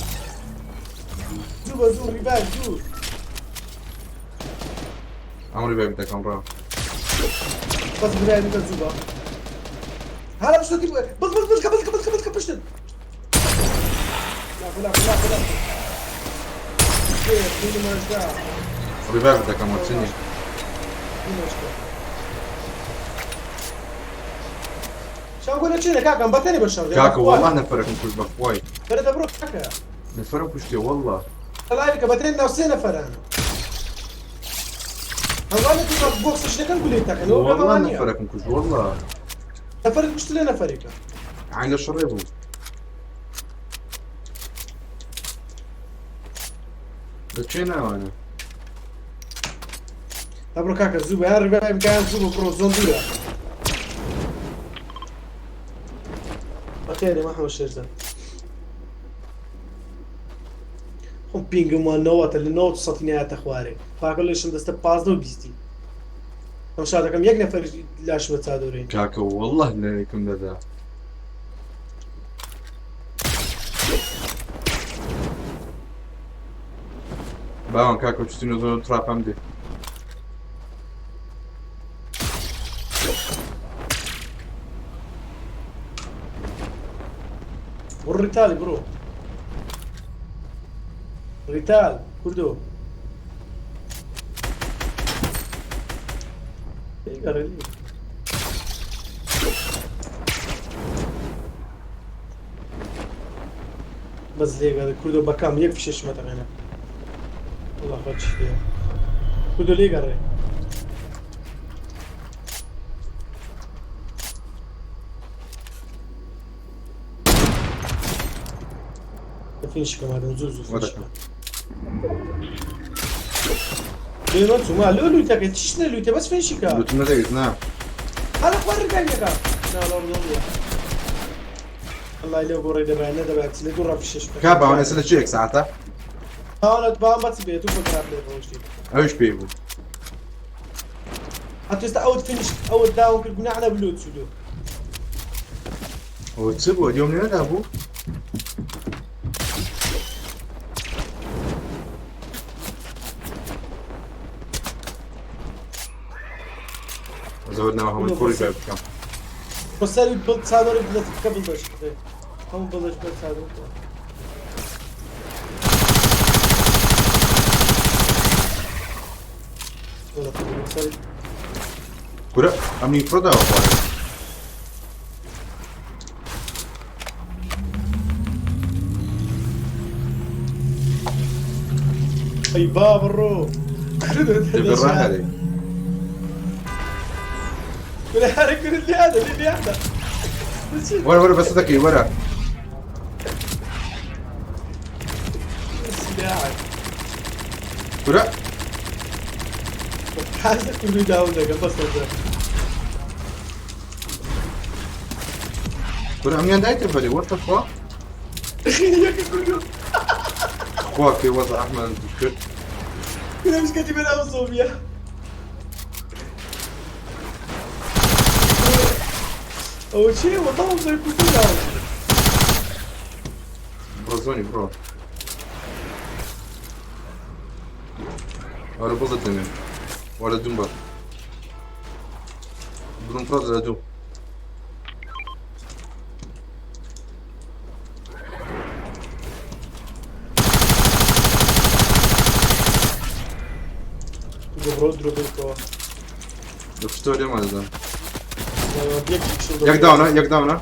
زور ريبال زور عمري بقى بدك امراه بس بداية من الزوبا هلا مش تجيب بس كبشت لا كيف ما جاء عمري بقى بدك امراه سني شو اقول لك شنو كاكا مبتني بالشر كاكا والله نفرك من كل بخواي فرد ابروك كاكا نفرك وشتي والله طلع لك بترين نفسي نفر انا هذا كنت بوكس ايش كان قولي تاكا والله نفرك من كل والله نفرك مش لنا فريقه عين الشريبو بتشينا وانا ابروك كاكا زوبا يا ربي كان زوبا برو زونديا بخير ما حمل الشيرزان خب بينج ما نوت اللي نوت صوتنيات اخواري فاقول ليش دست باز دو بيستي ان شاء الله كم يقنا فرج لاش بتادورين كاكا والله لا يكون ذا باوان كاكو تشتينو زون تراب هم دي والريتال برو ريتال كردو بس ليه هذا كردو بكام يكفي شمتك هنا والله خدش فيها كردو ليه قري فينش كمان نزوزو فينش ليه ما تسمع لولو تاكل تشتنا لولو بس فينش كا لوتنا دقيت نعم هذا قرر كان يكا لا لا لا الله يلو قرر دبعنا دبعت لي قرر في الشيش كابا وانا سنة شيك ساعتها انا تبان بس بيتو بكرا بلاي روشتي اوش بيبو حتى اول فينش اول داون كل قناع على بلوت سودو هو تسيبه اليوم لنا ابو زودنا معهم الكوري باب كم بس هذا بلد صادر بلد قبل داش هم بلد صادر ولا كوري كورا امني فرودا وقاري اي باب الرو بالراحة هذه كل حركة كل اللي هذا ورا بس ذكي ورا السلاح كورا حاسس كله داون ده قبل صدق كورا امني عند ايتم بدي ورطة فوا ياك كله اخواك في وضع احمد الكرد كله مش كاتب انا وصوبيا اول شيء والله زي كله داون برازوني برو ولا بوظة تمام ولا دمبر بدون فرز ولا دوم برو دروبيكو دكتور يا مالزم بيكشك شو ياك داونا ياك داونا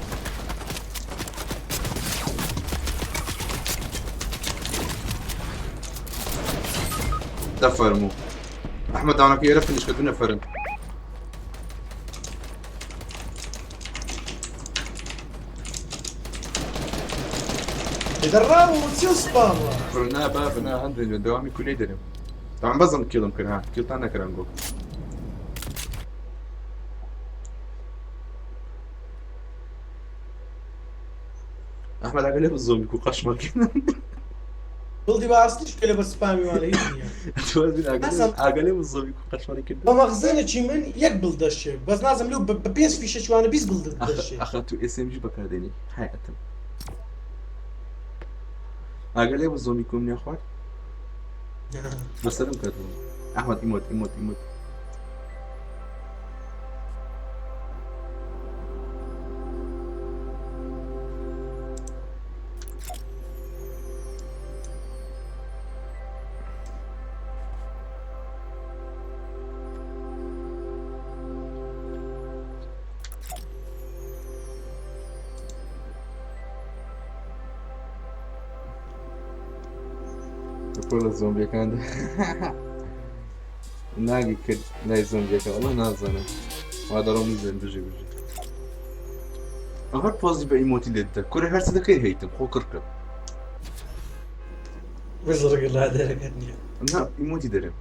دفر مو احمد داونا كي يعرف ليش كدنا فرن يدربوا وتصير سبام فرنا بابنا عندنا دوامي كل يدرم طبعا بظن كيلو يمكن ها كيلو تانا كرانجو احمد عقلي بالزوم يكون قشمك بلدي بقى اصلش كله بس سبامي مالي عقلي بالزوم يكون قشمك كده مغزينا شي من يقبل ده الشيء بس لازم له بيس في شيء وانا بيس بلد ده الشيء اخذت اس ام جي بكردني حياتم عقلي بالزوم يكون يا اخوان بس سلام كده احمد يموت يموت يموت كل الزومبي كان ناقي كد ناي زومبي كان والله نازنا وهذا رمز بيجي بيجي أغرب فازي بإيموتي لده كل هرس ده كي هيتم خو كركب بزرق الله هذا كاني لا إيموتي درم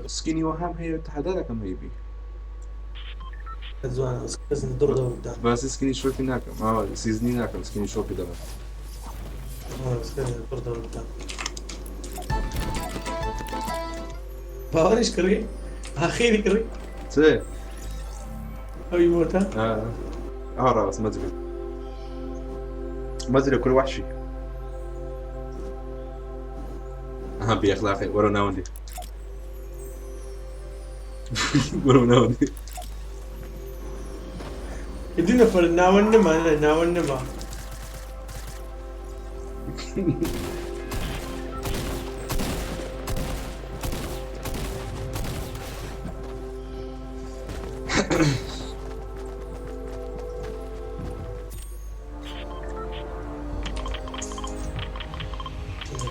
سكيني وهم هي تحدادا كم هي بي زوان اسكزني دور دور قدام بس سكيني شوبي ناكم سيزني ناكم سكيني شوبي ده اسكزني دور دور قدام باوريش كري اخيري كري سي او يموتها راس ما ادري كل وحشي ها بأخلاقي ورا ناوندي ورا ناوندي يدينا فر ناون نما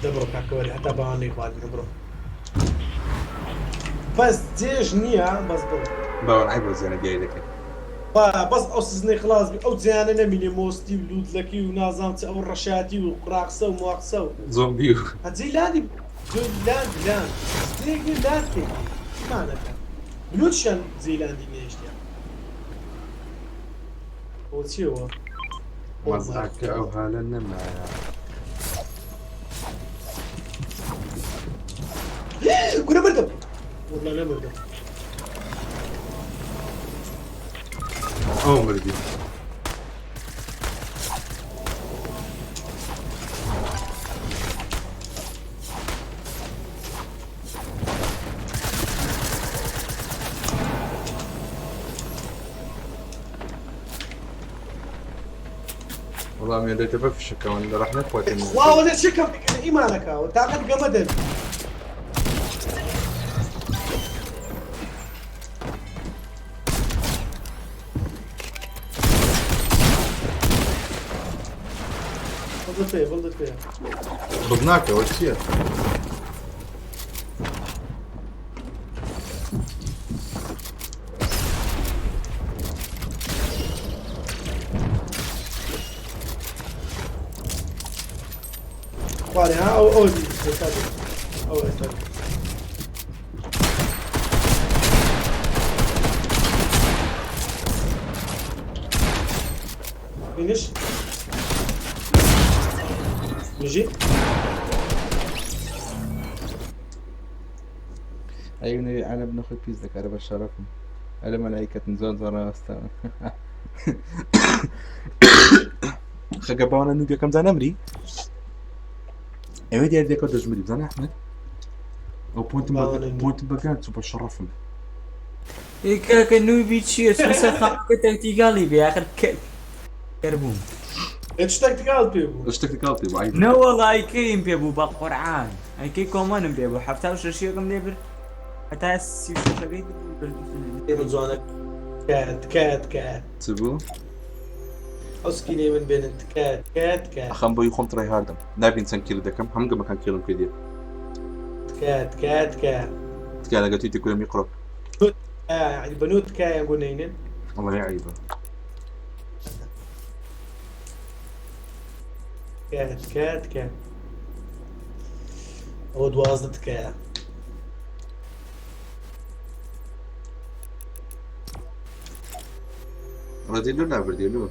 دبرو كاكوري حتى باني بعد دبرو بس جيش نيا بس برو باور عيب وزينة جاي لك بس أوسزني خلاص أو زيانة نميني موستي ولود لكي ونازمتي أو الرشاتي وقراقسة ومواقسة زومبيو هتزي لاندي لاند زي لاندي معنى بلوتشان زي لاندي نيشتيا هو شي هو مزعك أو هالنا ما كنا مردم والله لا مردم أو مردي والله من اللي تبقى في الشكا ولا راح نقوى واو انا شكم ايمانك وتاخذ قمدن فضلت فيها ضبناك اول شيء واري ها او دي او فينيش نجي أيوني أنا بناخد بيزا أنا بشرفهم أنا ملايكة نزون زرا أستاذ خجبانا نوجا كم زنا مري أيوة دي هذيك قدوش مري زنا أحمد أو بوينت بكان سوبر شرفهم إيه كأنه بيتشي اسمه خاطر تكتيكالي بآخر كربون ايش تكتيكال بيبو إيش تكتيكالتي بعيد لا والله أيكي بيبو بقرعان أيكي كمان بيبو حتى وش الشيء كم نبر حتى السيف شقيق زونك كات تبو اسكيني من بين كات أخم بيو خم تري هاردم نبي إنسان كيلو دكم هم قبل كان كيلو كذي كات تكالا قلتي تقول يقرب يعني بنوت كاي نقول نينن والله عيبه كات عود وازنت كا رديلو لا برديلو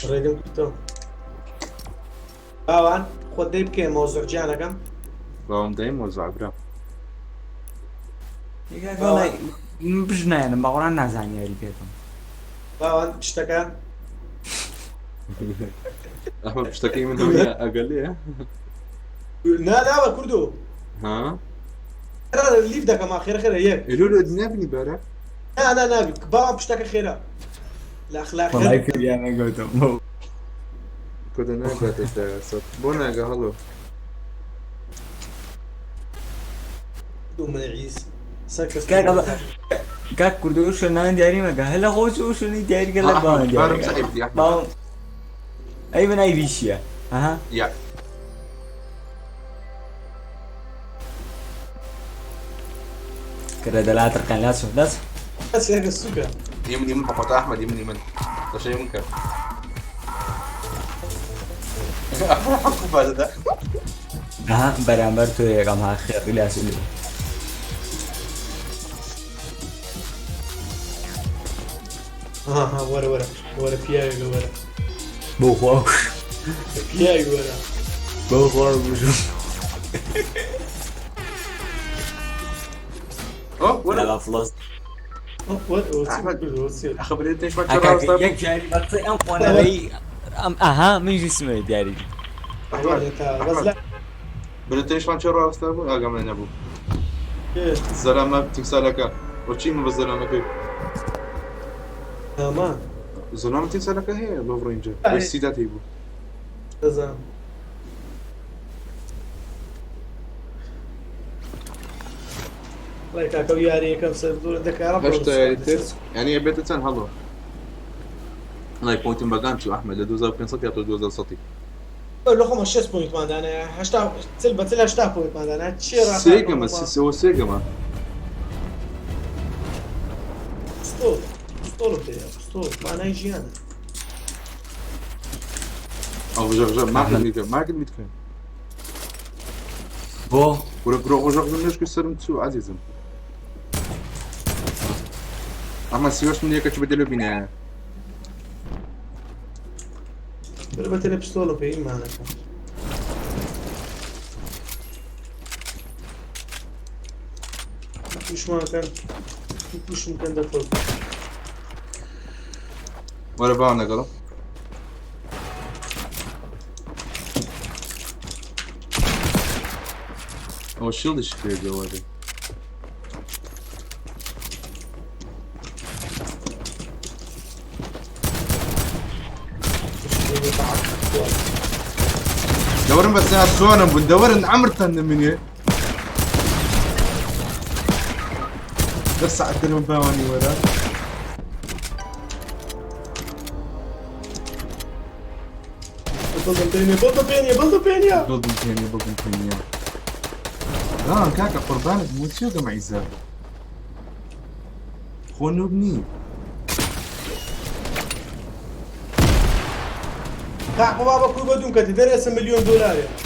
ريدم كنتو طبعا خد دي بكي موضوع جانا كم باهم دايم وزع برا والله بجنا أنا بقرأ نازعني يا ريبيتهم طبعا اشتكى أحمد بشتكي من دنيا أقل لي لا كردو ها ترى الليف ده كمان خير هيك يقولوا الدنيا بني بارك انا نابي بابا بشتكى خيرها الاخلاق والله كذي أنا قلتهم كده ناقة صوت بونا هلو من العيس سكس كاك كردوش أنا داري ما قال هلا خوش وش أنا داري قال لا بارم داري صعب دي أحمد أي من أي بيشيا ها يا كده دلاتر كان لاسو بس هيك السكر يمن حفظ أحمد يمن ده شيء ممكن حكوا بعد ده ها برامبر تو يا جماعة خير لاسو ها ورا بياي ورا بوخوا بياي ورا بوخوا بوشو ولا لا فلوس أخبرني أنت إيش ما يك جاري بس أم وانا بي أم من جسمي داري بس لا بلتنیشمان چه راسته بود آگام نبود إيه. زلمه تمثالك وشي ما بالزلمه كيف تمام زلمه تمثالك هي لوف رينجر أي. بس سيدات هيبو تمام الله يكاكو ياري كم سردور عندك يا رب هشتا يعني بيتتن هلو الله يكون بقان شو احمد لدوزا وكان صوتي او دوزا صوتي لو خمس 6 بوينت ما انا هشتا تلبت لها 6 بوينت ما انا تشير سيجما هو سيجما اسطول اسطول ما انا يجي انا او جرجر ما كان متكن بۆ ورق وجرجر مش كسرم تسو عزيزم اما سيوش من يكش بدلو بينا تلبت لها بستول في ما انا مش ما كان مش ممكن دخل ولا بانا قالوا هو الشيلد ايش فيه جوالي دورن بس يا سونا بندورن عمرتن مني بس عدل من باواني ولا بلدو بينيا بلدن تانية لا كاكا قربانك موت شو جمع عزاب خونو بني كعب بابا كل بدون كتي درس $1,000,000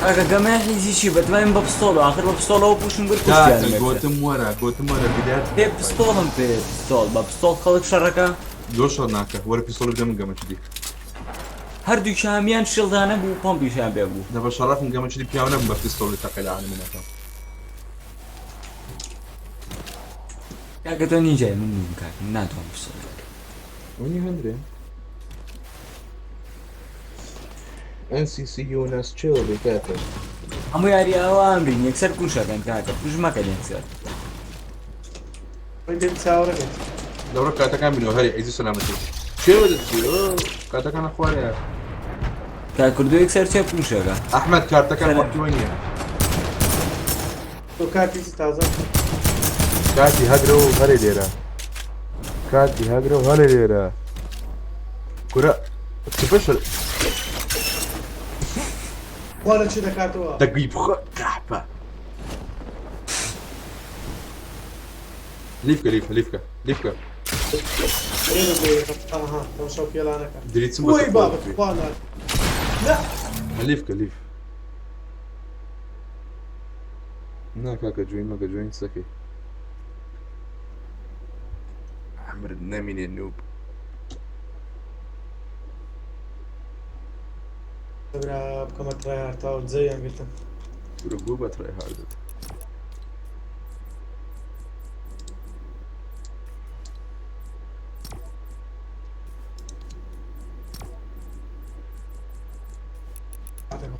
ئەگە گەمە حیزیشی بەتوانین بە پستۆڵ آخر بە پستۆڵەوە پوشم برد كاكا قوتم ورا بدات پێ پستۆڵم پێ پستۆڵ بە پستۆڵ خەڵک شەڕەکە دوش ناكا ورا بيصول قدام قامة كذي هەردوو شامیان شڵدانە بوو پۆمپیشیان پێ بوو دابا شرف من قامة كذي بياونا بفيستول تقي العالم هناك کاکە تۆ نیجای من نوم کاک من ناتوانم پستۆڵ ويني هندري NCC يونس تشيلي كاكا هەموو یاری ئەوان بین یەکسەر کوشەکەن کاکە کوش مەکەن یەکسەر وين تساورك دورك كاتا كان منو هري عزيز سلامتي شو بدك تسوي كاتا كان اخواني کا کردو یەکسەر چێ کوشەکە احمد كارتا كان وقتي وين تو كاتي تازه كاتي هاجرو هالي ليرا كاتي هاجرو هالي ليرا كرة سبيشل ولا شي دكاتو دقيب كعبة ليفكا اها تو شوف يلا انا دريت سمبا وي بابا وانا لا ليف نا كاكا جوين سكي عمر نامين النوب برا بكم تراي هارتا زي ما قلت رقوبة تراي هارد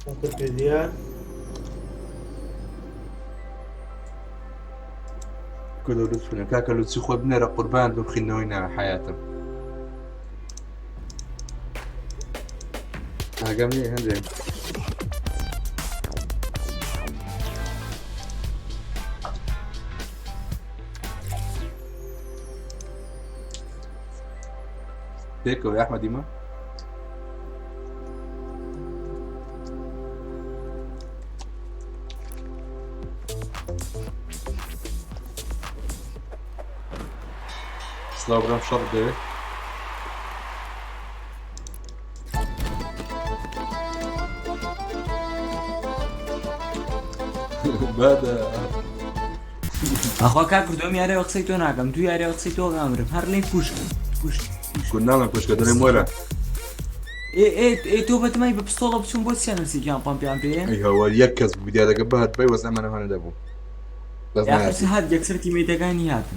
ممكن بديان كله لطفنا كاكا لطسي خو بنرى قربان دول خنوينا حياتهم عجبني هندري بيكو يا احمد يما سلاو برام شرط ده بعد ئەخوا کا کردۆم یاریەوە قسەی تۆ ناکەم تو یاریەوە قسەی تۆ گامرم هەر لێی پوش كنا ما كوش قدري مورا تۆ بەتمای بە پستۆڵە بچوم بۆ چیان نسییان پامپیان پێ اي هو يكز بدي هذا قبهت بي وزع انا هنا دابو یاخسی هات یەکسەر تیمێتەکانی هاتن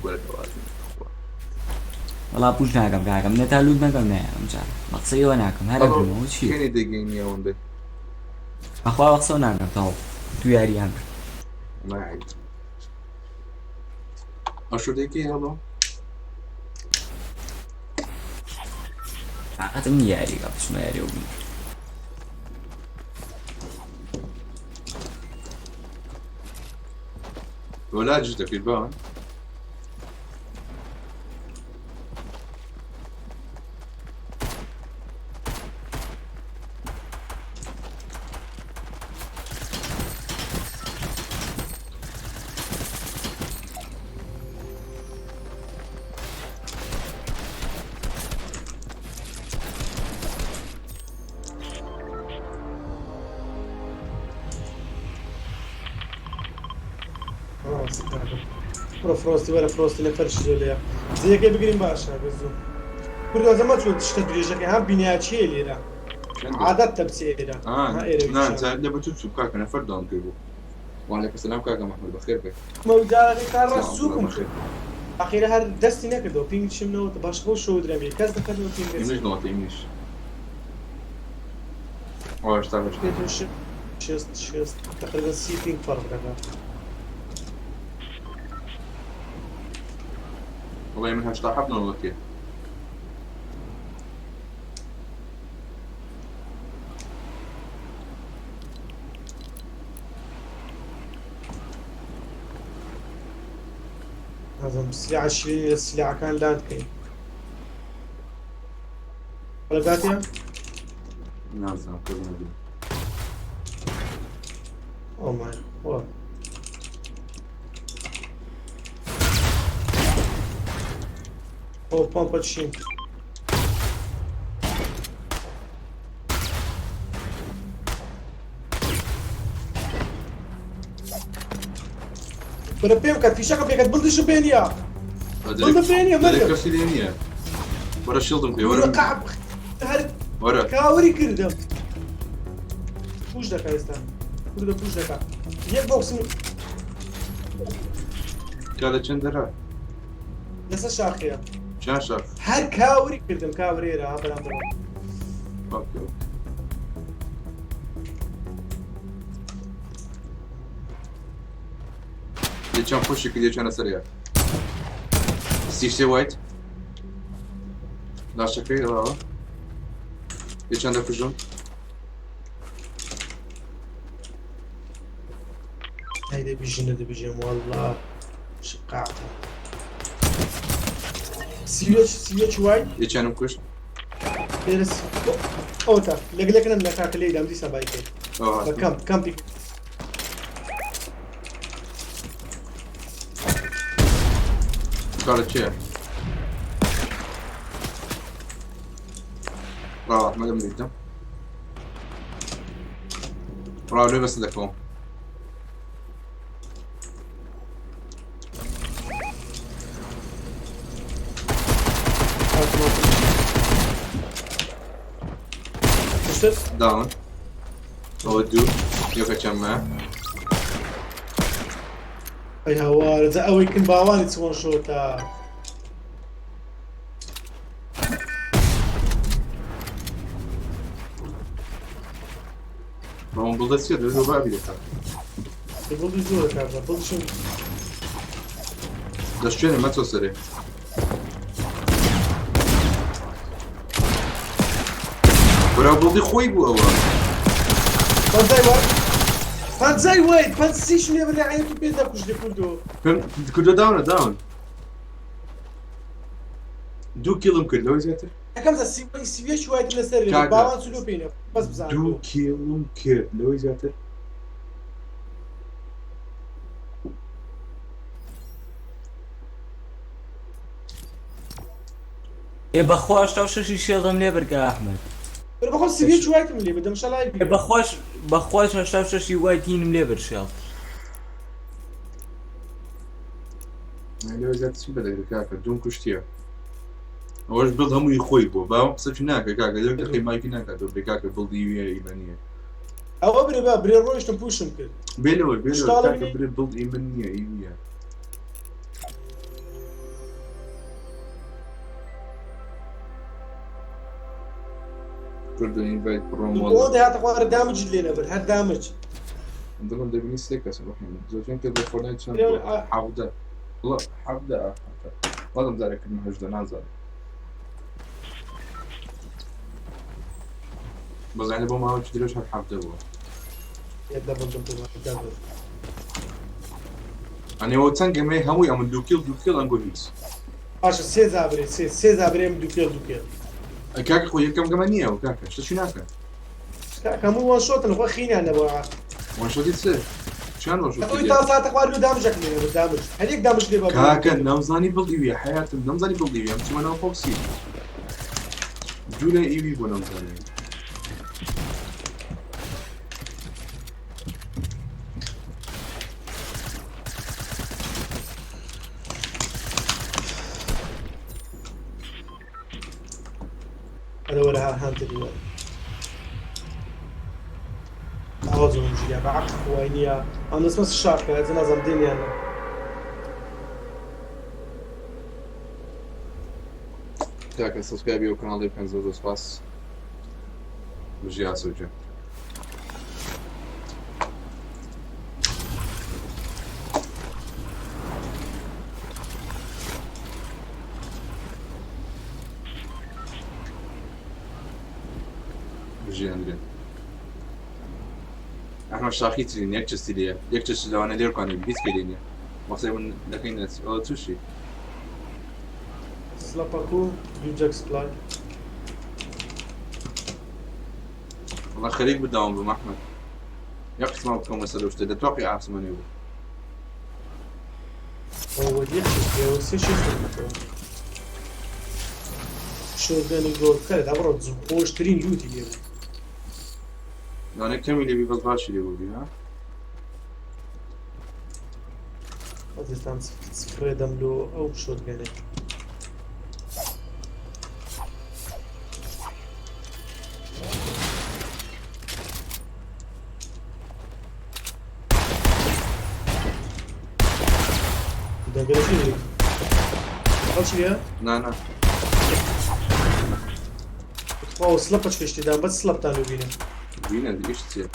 وەڵا پوش ناکەم کاکەم نەتالود نەکەم نایەم جار مەقسەیەوە ناکەم هەرە بمەوە چی كان يدقيني يا ولدي ئەخوا قسە نانە تاو تو یاریان معي أشو ديكي هذا عقدم یاری بچمە یاری وبی ولا جدك في البان برو فرۆستی وەرە فرۆستی لە فەرشی لێە زیەکەی بگرین باشە بزوو کوردە زەمە چۆ تشتە درێژەکەی هەم بینیاچیە لێرە عادەت تەبسێرە نا زاد لما تشوف كاكا أنا فردهم كيبو وعليكم السلام كاكا محمود بخير بك مەوداغی کار ڕاستووکم کرد ئەخیرە هەر دەستی نەکردەوە پینگ چمنەوە باش بۆ شۆ درەمێ کەس دەکەنەوە پینگ إيميش نوتي إيميش واش تعرف پێتون شست تقریبا 30 پینگ فەرق دەکات والله منها اشتاحبنا والله كيف هذا السلاح الشيء السلاح كان لاند كاين ولا باتيا نعم سلام كلنا بيه او ماي واو او بامبا تشين برا بيم كانت في شقة كانت بلدش بينيا بلد بينيا هذيك مرة كرسيلينية ورا الشلطم كي ورا ورا قعب هر ورا كاوري كردم بوش دكا يستان كردا بوش دكا يك بوكس كذا شندرا لسه شاخية شان شاف هر كاوري كردم كاوري را برام اوكي يجان خوشي كده يجان سريع سيشتي وايت لا شكري لا يجان ده كجون هيدا بيجين والله شقعتها سيوتش وايد يجان مكوش بيرس اوتا لك انا نكاك لي دام دي سبايكي كم بيك قالت شيء راح ما قبل يتم راح لي بس دكهم داون اودو يوكا كم اي هوار اذا اوي كن باواني تسوون شوتا ما بلدت سيد لو بابي لك يقول لي زورك هذا بقول شو دشتني ما توصلي برا بلدي خوي بو اول فانزاي وايد فانسي شنو يبغى عينته بيدا كوش دي كودو كودو داون دو كيلو كل لو زيتر كم ذا سي شويه لسر باوان سلو بينا بس بزعل دو كيلو كل لو زيتر ێ بەخۆش تا شەشی شێڵدەم لێ بەرگە ئەحمەد بخۆ سي شويه من اللي بدهم شلاي بەخۆش هەشتا شەشی وای تینم لێ بەرشێڵ لو زيتر شو بدك كاكا دون كشتيا اواش بلد همو يخوي بو باو قصدش هناك كاكا لو تخي مايك هناك دو بكاكا بلدي ايمانيه او بري بقى بري روش تنبوشم كده بيلو كاكا بري بلد ايمانيه ايوه کردنی باید پرومال ئەوەندە هاتە خوارە دامج لێ نەبێت هەر دامج دڵم دەبینی سێ کەس ڕحیم زۆرجان کرد بە فۆرنایت چەند حەودە وڵا حەودە وەڵام زارێکردن هەژدە نازانم بەزانێ بۆ ماوەی درێژ هەر حەودە بووە ئەنێەوە چەند گەمەی هەمووی ئەمن دووکیل ئەنگۆ هیچ باشە سێ زابرێ سێ زابرێم دوکێل کاکە خۆ یەکەم گەمە نییە و کاکە شتەچی ناکە هەموو وان شۆتن خۆ خینیان نەبەوە وانشۆتی چ چیان ئەوی تا ساتە خوار و دامجەک لێ نەبێت دامج هەرێک دامج لێ بە کاکە نەمزانی بڵیویە حیاتم نەمزانی بڵیوی ئەم چمەنەوە فۆکسی جوولە ئیوی بۆ نەمزانی أنا ولا هانتر اليوم أعوذ من جيا بعقل خوينيا أنا اسمه الشارك هذا نظام ديني أنا کاکە سبسکرایبی ئەو کاناڵی بکەن زۆر سپاس بژی ئاسۆجە بژیاندرێن ئەحمە شاخی ترین یەک چستی لێە یەک چش لەوانە لێرکانێ هیچ پێ لێنیە وەختێ من دەکەین ئەو تووشی سلاپاكو يوجك سبلاي والله خليك بالدوام بم احمد يا قسم بكم مسألة وش تتوقع عاصمة نيوبي هو يحكي هو سي شو شو كان يقول كذا عبرت زبوش ترين يوتي اليوم يعني كم اللي بيفضل باشي اللي بودي ها هذا كان سفري دملو او شو كان ده قال شيء قال شيء لا او سلبت فيش ده بس سلبت انا بينا بينا دي ايش تصير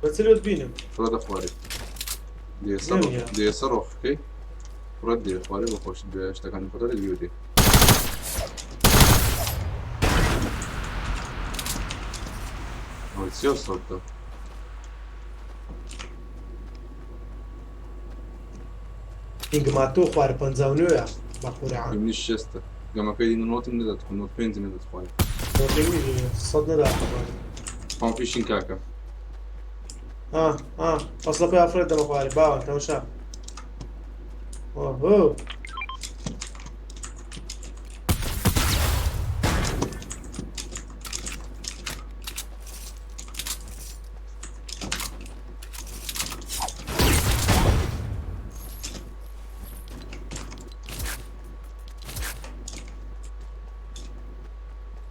بس اللي بينا فرد اخواري دي صاروخ اوكي فرد دي اخواري بخش باشتغل فرد اليودي هو يصير صوت ده إنجماتو خوار بنزاونويا بخوري عام من الشستة لما كاين نوت من ذات نوت بينز من ذات خواري صدنا ده ما في شين كاكا اصلا بيا فريد ده مخواري باو انت وشا اوه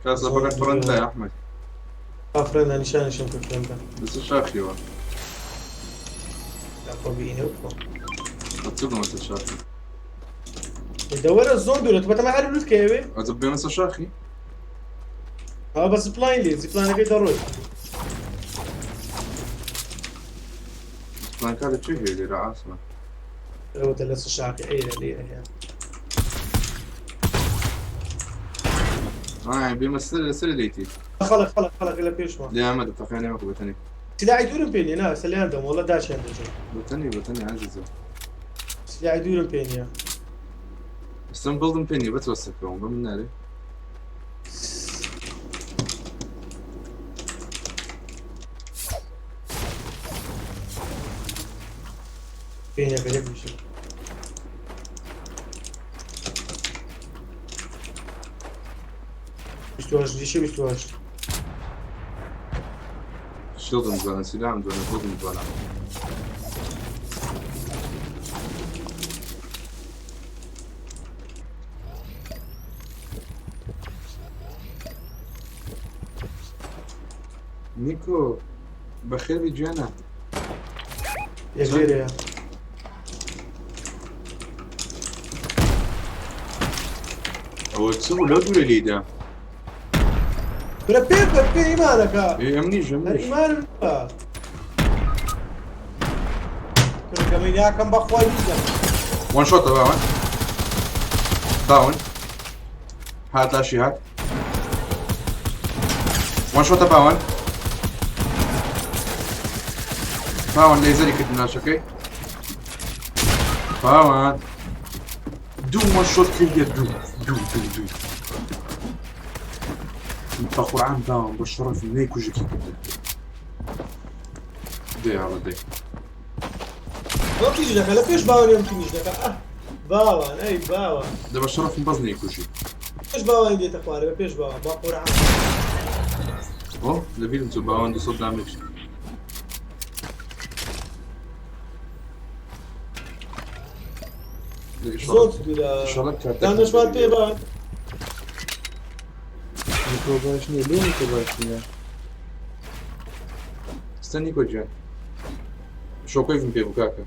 كاسة بقى فرندا يا احمد فرندا نشان في فرندا بس الشاخي وا لا طبيعي وكو اتصدم انت الشاخي يدور الزون دول تبقى ما عارف كيفي ازبي نص الشاخي بس بلاين كي ضروري ما كان تشوفي اللي رعاسمه هو تلص الشاكي ايه يعني يعني بيمثل سليتي خلق إلا بيش ما يا مدى تقيني ماكو بتني سلاعي دورن بيني نا سلي عندهم والله داش عندهم بتني عزيزة سلاعي دورن بيني يا استنبلدم بيني بتوسكهم بمن ناري بيني غير بيش بيشتواش شلدم زانا سلاحم زانا بلدم زانا نيكو بخير بجانا يا غير يا هو تسوي لا دولة ليدا برا بێ ئیمانەکە ئەم نیژە هەر ئیمانم کەمەی یاکەم بەخوای بیدەم وان شۆتە باوان داون هات لاشی هات وان شۆتە باوان لێزەری کردن ناشەکەی باوان دوو وان شۆت کردێ دوو بەقورعان باوان بە شەڕەف نەی کوژێکی کردن دێڵە دێ ئەو تیژ دەکە لە پێش باوانی ئەم تیژ دەکە باوان ئەی باوان دە بە شەڕەفم بەس نەی کوژی پێش باوانی دێتە خوارێ بە پێش باوان با قورعان ئۆ لەبیرم چوو باوان 200 دامێک زۆر دوورە دانەشمان پێ بان میکرۆ باش نییە لێ میکرۆ باش نییە ستە نیکۆ گیان شۆکۆیفم پێ بوو کاکە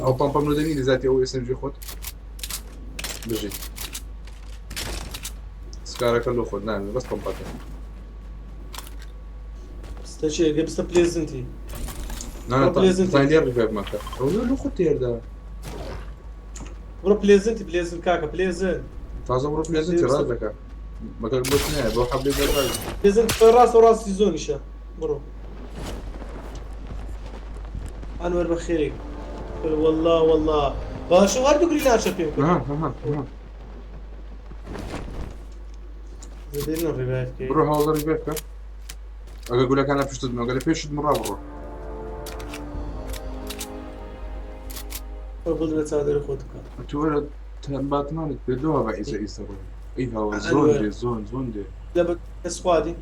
ئەو پەمپەم نەدەنی دەزاتی ئەو ئێسمجی خۆت بژیت سکارەکە لۆ خۆت نامێ بەس پەمپەکە ستە چێ گە بستە پلێزنتی زانیار ڕیڤایڤ ماکە ئەو لۆ خۆت تێردا بڕۆ پلێزنت کاکە پلێزن تازە بڕۆ پلێزنتی ڕاست دەکە مەگەر بۆت نایە بۆ حەبلێ دەڕای پلێزنت ڕاست و ڕاستی زۆنیشە بڕۆ ئەنوەر بەخێرێک والله باشە هەردوو گری ناچە پێم بڕۆ هەوڵە ڕیڤایڤ بکە ئەگە گولەکانە پشتت مەگە لە پێشت مڕا بڕۆ بڵ چادر خۆت بکە تو وەرە باتمانت پێدەوە بە ئیسە ڕۆ ئەی هەوە زۆر دێ زۆن دێ لە بە کەس خوادی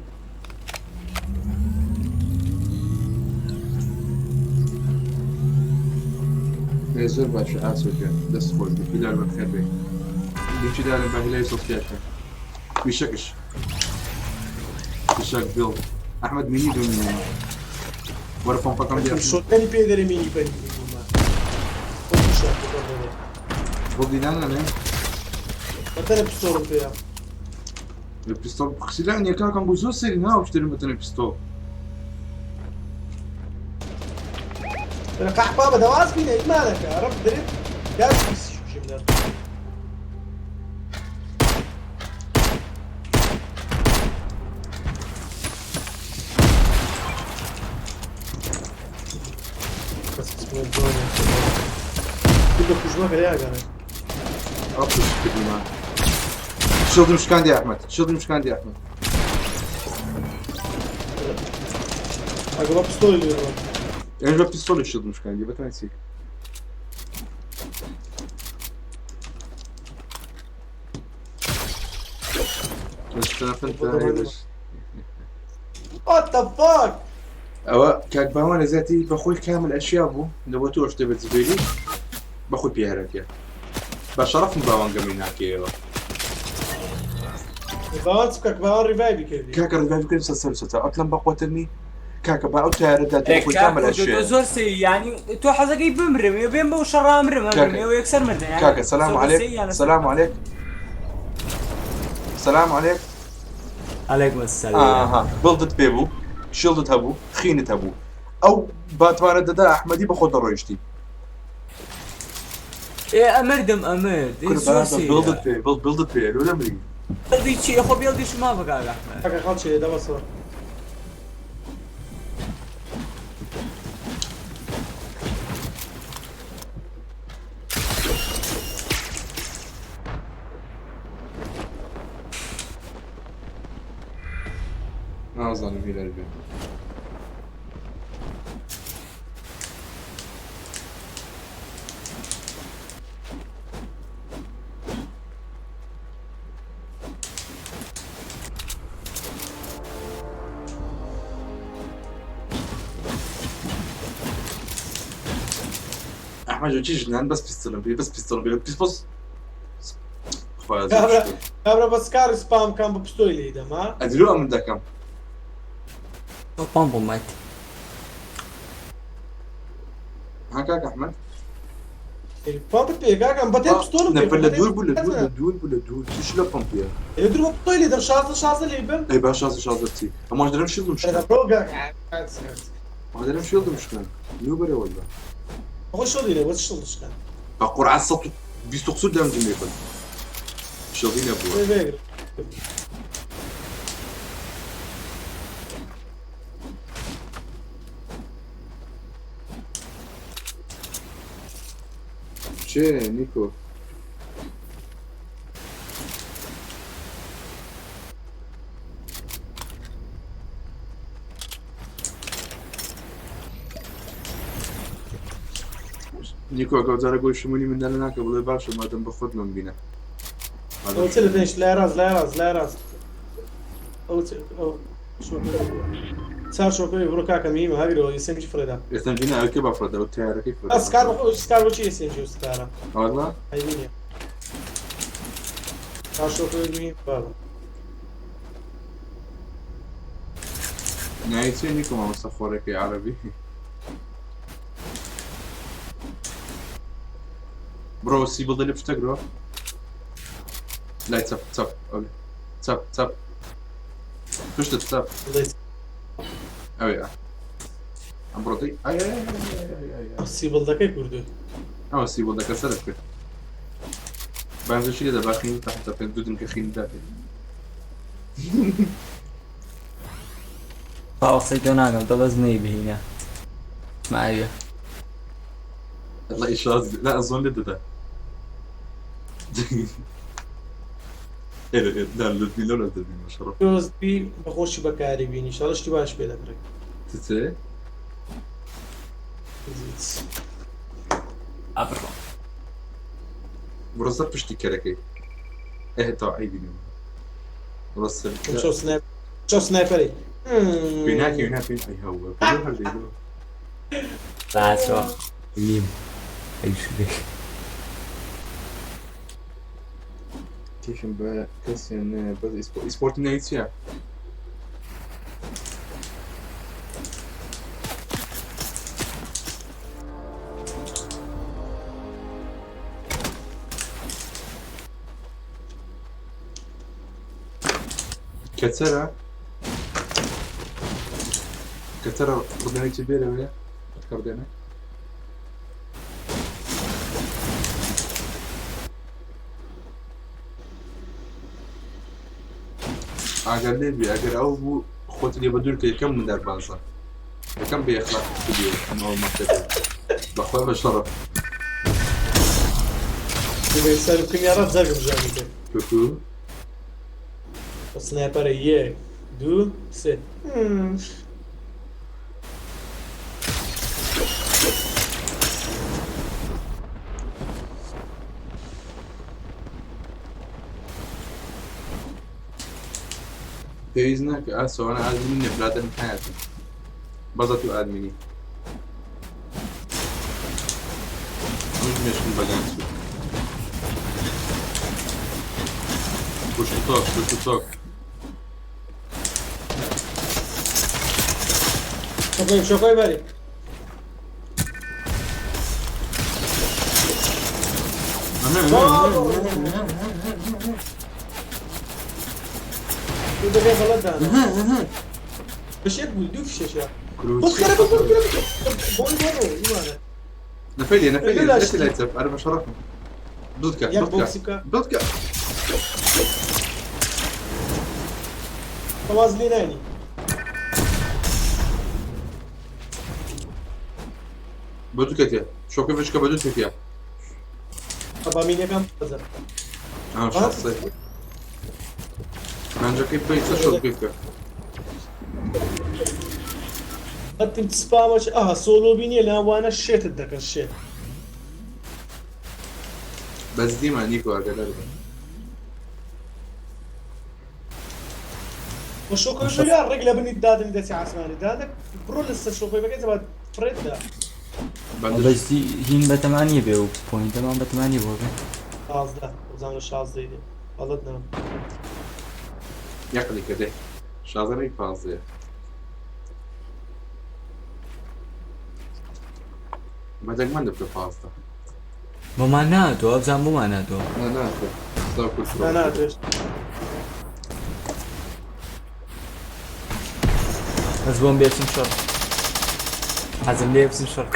زۆر باشە ئاسۆکە دەست خۆش بپیلار بەخێر بێ دیچی دارم بە هیلای سۆفیاکە ویشەکش ویشەک دڵ ئەحمەد مینی دومینەوە وەرە پۆمپەکەم دێ شۆتەنی پێ دەرێ مینی پەری بۆ دینانە نێ بەتەنە پیستۆڵم پێیە لە پیستۆڵ قسیلان یەکاکەم بۆ زۆر سەری ناوشترم بەتەنە پیستۆڵ قەحپا بە دەواز بینە ئیمانەکە ڕەب دەرێت گاز پیسی شوشیم بە کوژمەکە یاگەنە کردیمان شڵدم شکاندی ئەحمەد ئەگە بە پیستۆڵی لێرەوە ئێژ بە پیستۆڵی شڵدم شکاندی بەتانسی What the fuck؟ ئەوە کاک باوانە زیاتی بەخۆی کامل ئەشیا بوو لەبۆ تۆ شتێ بە جبێری بەخۆی پیارەکە بە شەڕەفم باوان گەمەی ناکەیەوە باوان چ بکەک باوان ڕیڤایڤی کردی کاکە ڕیڤایڤ کردن سەر ئەتلەم بەخۆترنی کاکە با ئەو تیارەدا بەخۆی کامل ئەشیا زۆر سی ینی تۆ حەزەکەی بمرم بێن بەو شەڕا مرم ئەو یەکسەر مردن کاکە سەلام عەلەیک عەلەیکم السەلام بڵدت پێ بوو شڵدت هەبوو خینت هەبوو ئەو باتوانە دەدا ئەحمەدی بە خۆت دەڕۆیشتی ئەمردم ئەمرد بڵدت پێ لۆ نەمری بڵدی چی خۆ بێڵدیش ما بگاگە کاکە خەڵچێ دەبەسەوە نازانم هیلار بێ ئەحمەد چی ژنان بەس پیستڵم پێ بەس پیستڵم پێ پیسپۆس کابرا بە سکاری سپام کام بە پستۆی لێ دەما ئەدرۆ ئەمن دەکەم پام بۆ مایت ها کاک ئەحمەد پامپت پێ کاکەم بە تێ پستۆلم پێ نەفەر لە دوور بوو لە دوور چش لە پمپیە لە دوور بە پستۆی لێ دەم شازە لێ بم ئەی باش شازە بچی ئەماش دەرم شیڵدم شکەن دەرم شیڵدم شکەن نیو بەرێ وەلا خۆ شۆڵی لێ وەچ شڵشکەن بە قورعان 120 دەمدم لێ بن شڵی نەبووە چه نیکو نیکو ئەگەڵ جارە گۆی شمونی من دەرە ناکە بڵێ باشە مادەم بە خۆت من بینە ئەو چ لە دێش لای ڕاست ئەو چار شۆپی بڕۆ کاکە میمە هەگرەوە ئێسێمجی فرێدا ئێستم بینە ئەوکێ با فرەدە ئەو تیارەکەی فرەدە ئەسکار بۆچی ئێسێمجی و ستارە ئاڵا هەیبینێ چار شۆپی میم بابە نایی چێ نیکو مامۆستا خۆرەکەی عەرەبی برو سی بڵدە لێ پشتەگرەوە لای چەپ چەپ پشتت چەپ ئەوێ ئەم بڕۆتەی سیبڵدەکەی کوردو ئەوە سی بڵدەکە سەرت کرد بانزشی لێدە باخین تەحتە پێ دوودم کە خین داێ باوەقسەی تۆ ناگەم دەڵەز نەیبهینە ماویە لا ئیشاز لا ئەزۆن لێ دەدا لا لەبی لەو دەبی مەشەڕە دۆزبی بەخۆشی بەکاری بینی شەڵشتی باش پێ دەکرێت چێ ئابڕۆ بڕۆزە پشتی کەرەکەی تا ئەی بینم ڕۆستە چۆ سنایپەری بیناکە ویناکەی ئەی هەوە هەردەیدەوە باشەوە میم ئەیشێ تێشم بە کەسێن بە ئیسپۆرتی نایی چییە؟ کەچەرە ڕدانێکی بێرەوەیە کردێنە ئاگەر لێبێ ئەگەر ئەو بوو خۆت لێ بە دوور کە یەکەم من دەربازە یەکەم بێ ئەخلاق بێ ئەمەوە مەکتەب بەخۆی بە شەڕە سەر کنیارە زەرگم ژانی کرد کوکو سنایپەرە یەک دوو سێ پێویست ناکە ئاسۆوانە ئادمین نەبرادەن حیاتە بەزە تو ئادمینی ئەمش مێشکن بەگان پشت تۆک شۆکۆی بەری دەبێ بەڵەتدان بەشێک بوو دوو فشێشە نەفەیلێ لای چەپ ئەرە بە شەڕەف دودکە تەواز لێ نانی بە دووکەتێ شۆکە فشکە بە دوو تێکیە ئەبامینەکەم بەزەر مانجەکەی بەی چە شۆکەی بکە ئەتیم سپامەش ئەها سۆلۆ بینیە لاوانە شێتت دەکەن شێت بەس دیمان نیکۆ ئەگەلەر بە بە شۆکۆی بەیا ڕێک لە بنی دادنی دەچی عاسمانی دادەک بڕۆ لەسەر شۆکۆی بەکەی زەبات فرێتدا بەستی هین بەتەمانیە بێ و پۆینتەمان بەتەمانی بۆ بێ 16 زانە 16 دێ بەڵەت نام یەقلی کە دێ شازەرەی پازەیە بەدەگمەندە بکە پازدە بۆمان ناتەوە بزان بۆمان ناتەوە ناتوێت بەس بۆم بێچم شەڕ حەزم لێ بچم شەڕ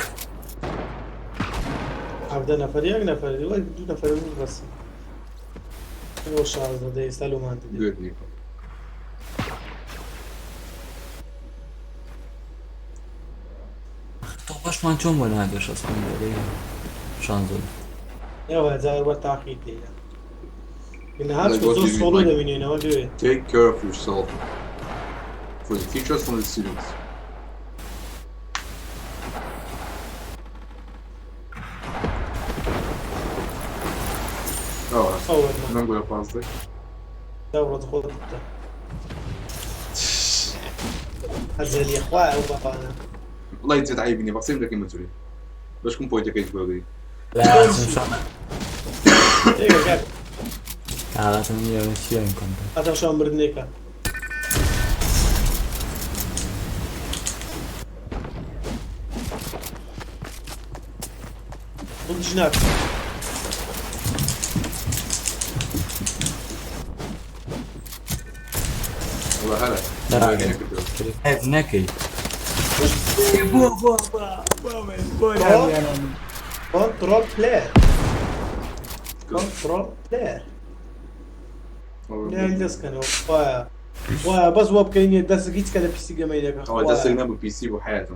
عبدە نەفەر یەک نەفەر دوای دوو نەفەر بەس ئەوە شازدە ئێستا لۆمان دێت تۆپەشمان چۆن بۆ نادێ شەستان دەرەی شانزۆ ئێوە جار وە تاقی تێدا نەهات زۆر سۆڵۆ دەبینێنەوە دوێت Take care of yourself for the teachers and the students. من نقول قصدك دورة خودت هزل يا اخويا وبابانا والله انت تعيبني بقسم لك المسؤولية باش كون بوينتك يتقولي لازم شەڕ ايوه قاعد لازم چیان کۆن هذا شو مردنيكا ونجناك والله هلا هێز نەکەی كنترول بلاير كنترول بلاير لا يلسكن واه بس هو بكاين داس كيت كذا بي سي جمايلك هو ده سلم بي سي بحياته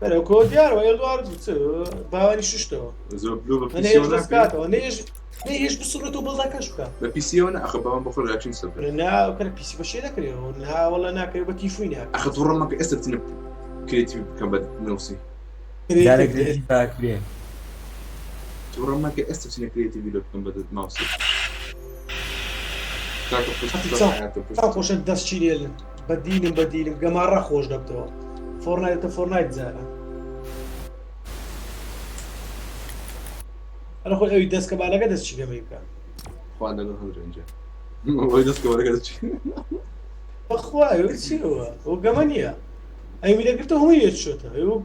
بلا كود ديار ويدوار باواني ششتو زو بلو انا بي ايش سي دسكاتو انا ايش بصورته بلدكشكا بي سي انا اخذ بابا بخور رياكشن سبر انا كان بي سي بشي لك ونها والله انا كيف بتيفيني اخذ ورا ما كاسبت كريتيف كان بد نفسي دارێک باکرێ ورا ما كاسبت كريتيف لو كان بد نفسي تا خوش داس چیل بدیلم گمارا خوش دکتور فورنایت زارا انا خو اوي داس كبالغا داس چی گمیکا خو عندنا هذا رنجه وای داس كبالغا داس چی اخويا شي هو گمانيا اي ميدا قلت هو يشوت ايو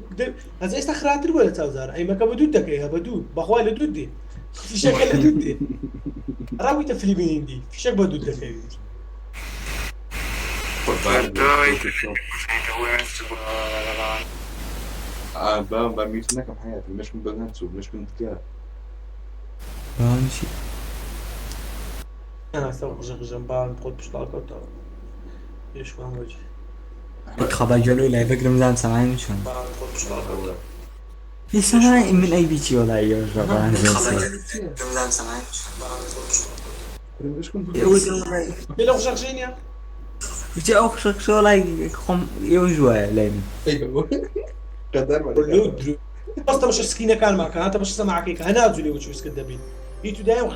هذا است خاطر ولا تاوزار اي ما كبدود دكيها بدود بخوي لدودي في شكل لدودي راوي تفليبين دي في شك بدود دكيها بميت هناك بحياتي مش من بناتسو مش من تكار ماشي انا استوقف جنبان بخد بشطاقة ايش فاهم وجهي خبر جلوي لا بقدر لازم سامعين شلون في سامعين من اي بيتي ولا اي جبان لازم سامعين بلا وش شغشينيا بيجي اخشك شو لاي خم يوجوا لين ايوه قدر درو بس مش سكينه كان معك انت مش سامعك انا ازولي وش بس كدبين يتو دايم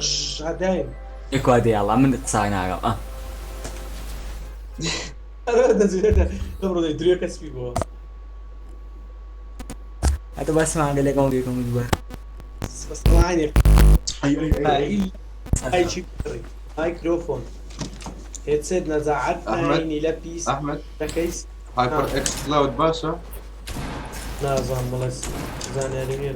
دايم اكوادي يلا من تصاينا اه هذا زين دبرو دي دريو كسبي بو هذا بس ما عندي لكم ديكم جوا بس معاني هاي شيء مايكروفون هيدسيت نزعتنا عيني لبيس احمد تكيس هايبر اكس كلاود باشا لا زان ملاس زان يعني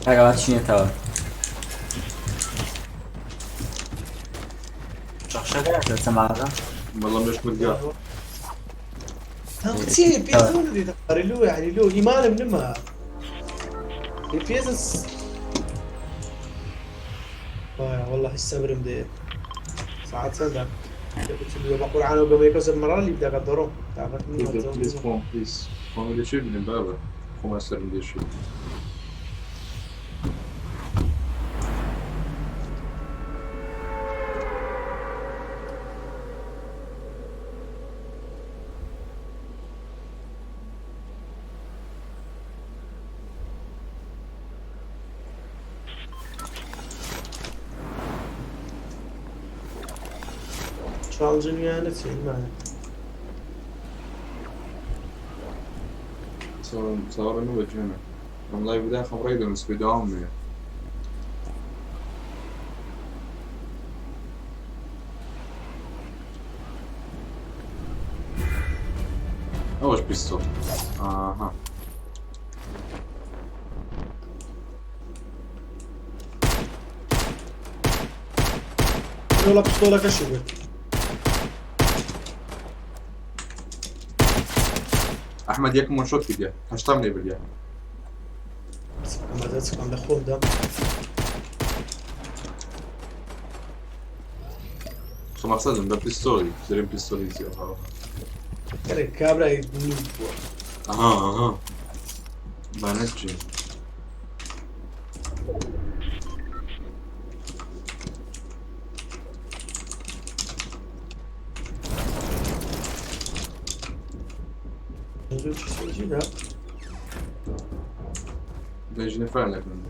Ragazzi, niente. سمعها والله مش ملقاه كثير بيزون دي تقاري له يعني له ايمان منما البيزس والله الصبر مدير ساعات صدق قلت له بقول عنه قبل يكسر مرة اللي بدك تضرب تعرف بليز فون بليز فون اللي شيء من بابا فون أسر من شيء شالجن يعني تسين معنا صورنا وجهنا والله بداية خبري ده بس بداوم يعني أوش بيستول آها والله بستولة كشبت أحمد ياكم من شوت كده هشتمني باليا ما زادتك عم بخون دم شو مقصد ده بيستولي زين بيستولي زي ها كان كابرا يدني اها بنجي نزول شي شي ده بنجي نفعل لك من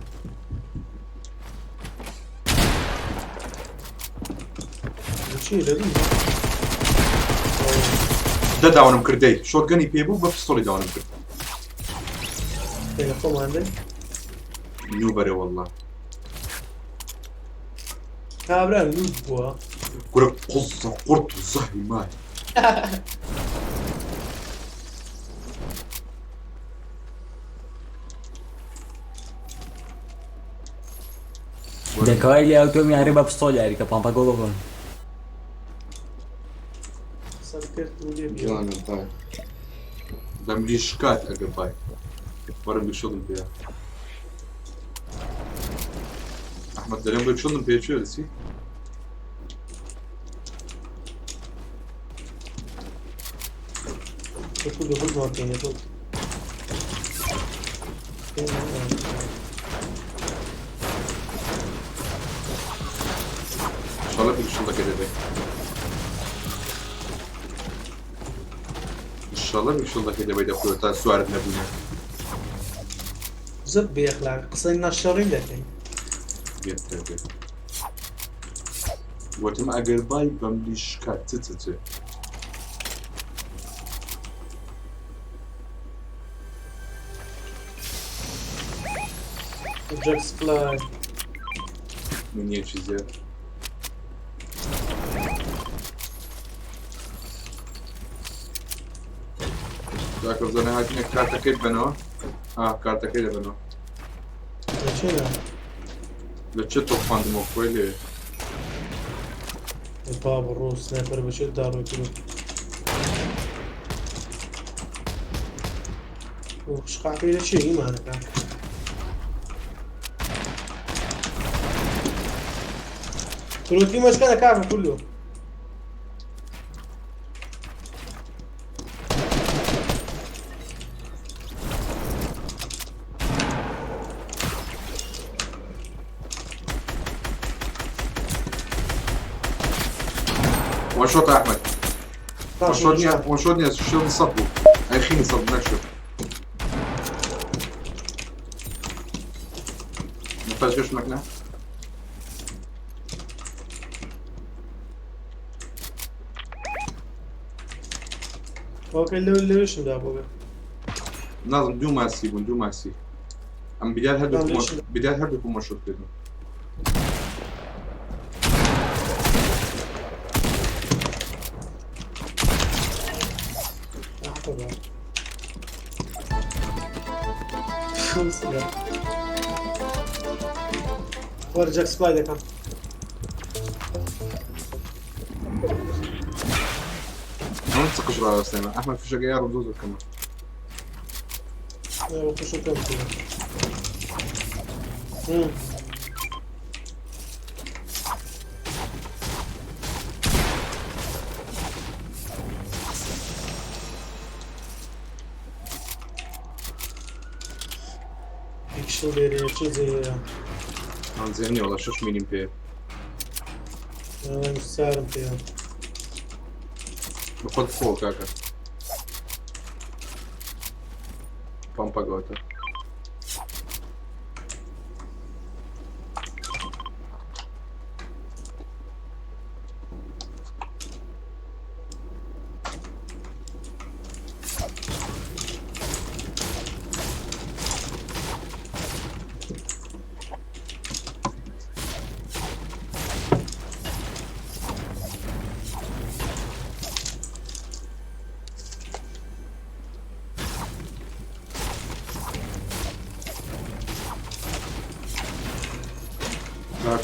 شي لذيذ ده داونم كردي شوت جاني بيبو ببستولي داونم كرد تليفون عندك نيوبري والله كابرا نوب بوا كرة قصة قرط الزهري ماي دەکەوای لێ ئەوتۆم یاری بە پستۆل یاریکە پامپە گۆڵۆ بن سكرت ولي جوانا باي بملي شكات اقل باي ورا بشغل بيها احمد دلين بشغل بيها شو لسي يقول له خذ ماركين يقول ان شاء الله بشغل كده ده ان شاء الله بشغل كده بيدا كوتا سوارد نبونا زب بيخلع قصينا الشرين لكن يتبع وتم اقل باي بملي شكات تتتت جاكس فلاي من يجي زيادة ذاك الزنا هاتنا كارتكيد بنو كارتكيد بنو شنو؟ لتشتو فاند مو كويلي الباب الروس سنايبر بشد دارو يقولوا وش قاعد في شيء ما انا كله في مشكلة كعبة كله وشوط يا احمد وشوطني شو نصبوا الحين نصب نشوف ما فاش مكنه اوكي اللي وش ده ابو لازم دو ماسي ام بداية هدفكم مشروط كده ورجاك سبايدر كان ما تسقش رأي سليمان احمد في شقيار ودوزر كمان ايوه شو كان كده شو ديري چیزی من زيني والله شوش مينيم بيه انا مستعرم فيها بخد فوق كاكا بامبا جوتا جاك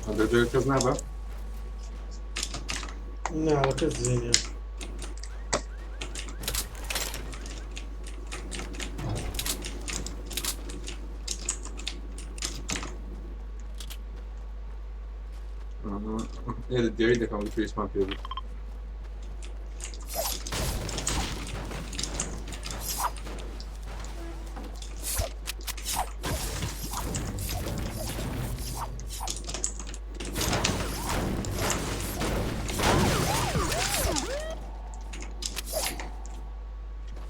هذا جاك كذا بقى نعم كز زين يعني ايه الديري ده كان في اسمه كده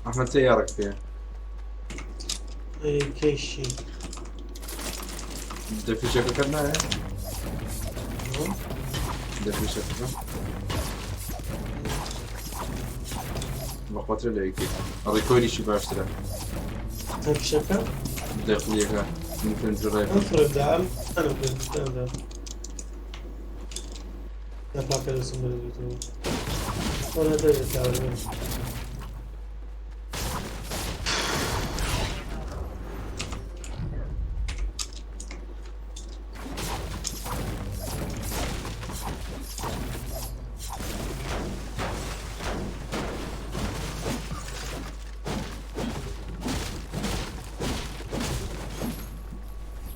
احمد سيارك فيها اي كيشي ده في شكل كنا ده في شكل بخاطر ليك هذا كوني شي باشتري هيك شكل داخليها ممكن تجرب انفرد دعم انا كنت دعم لا فاكر اسم الفيديو ولا دري تعرفين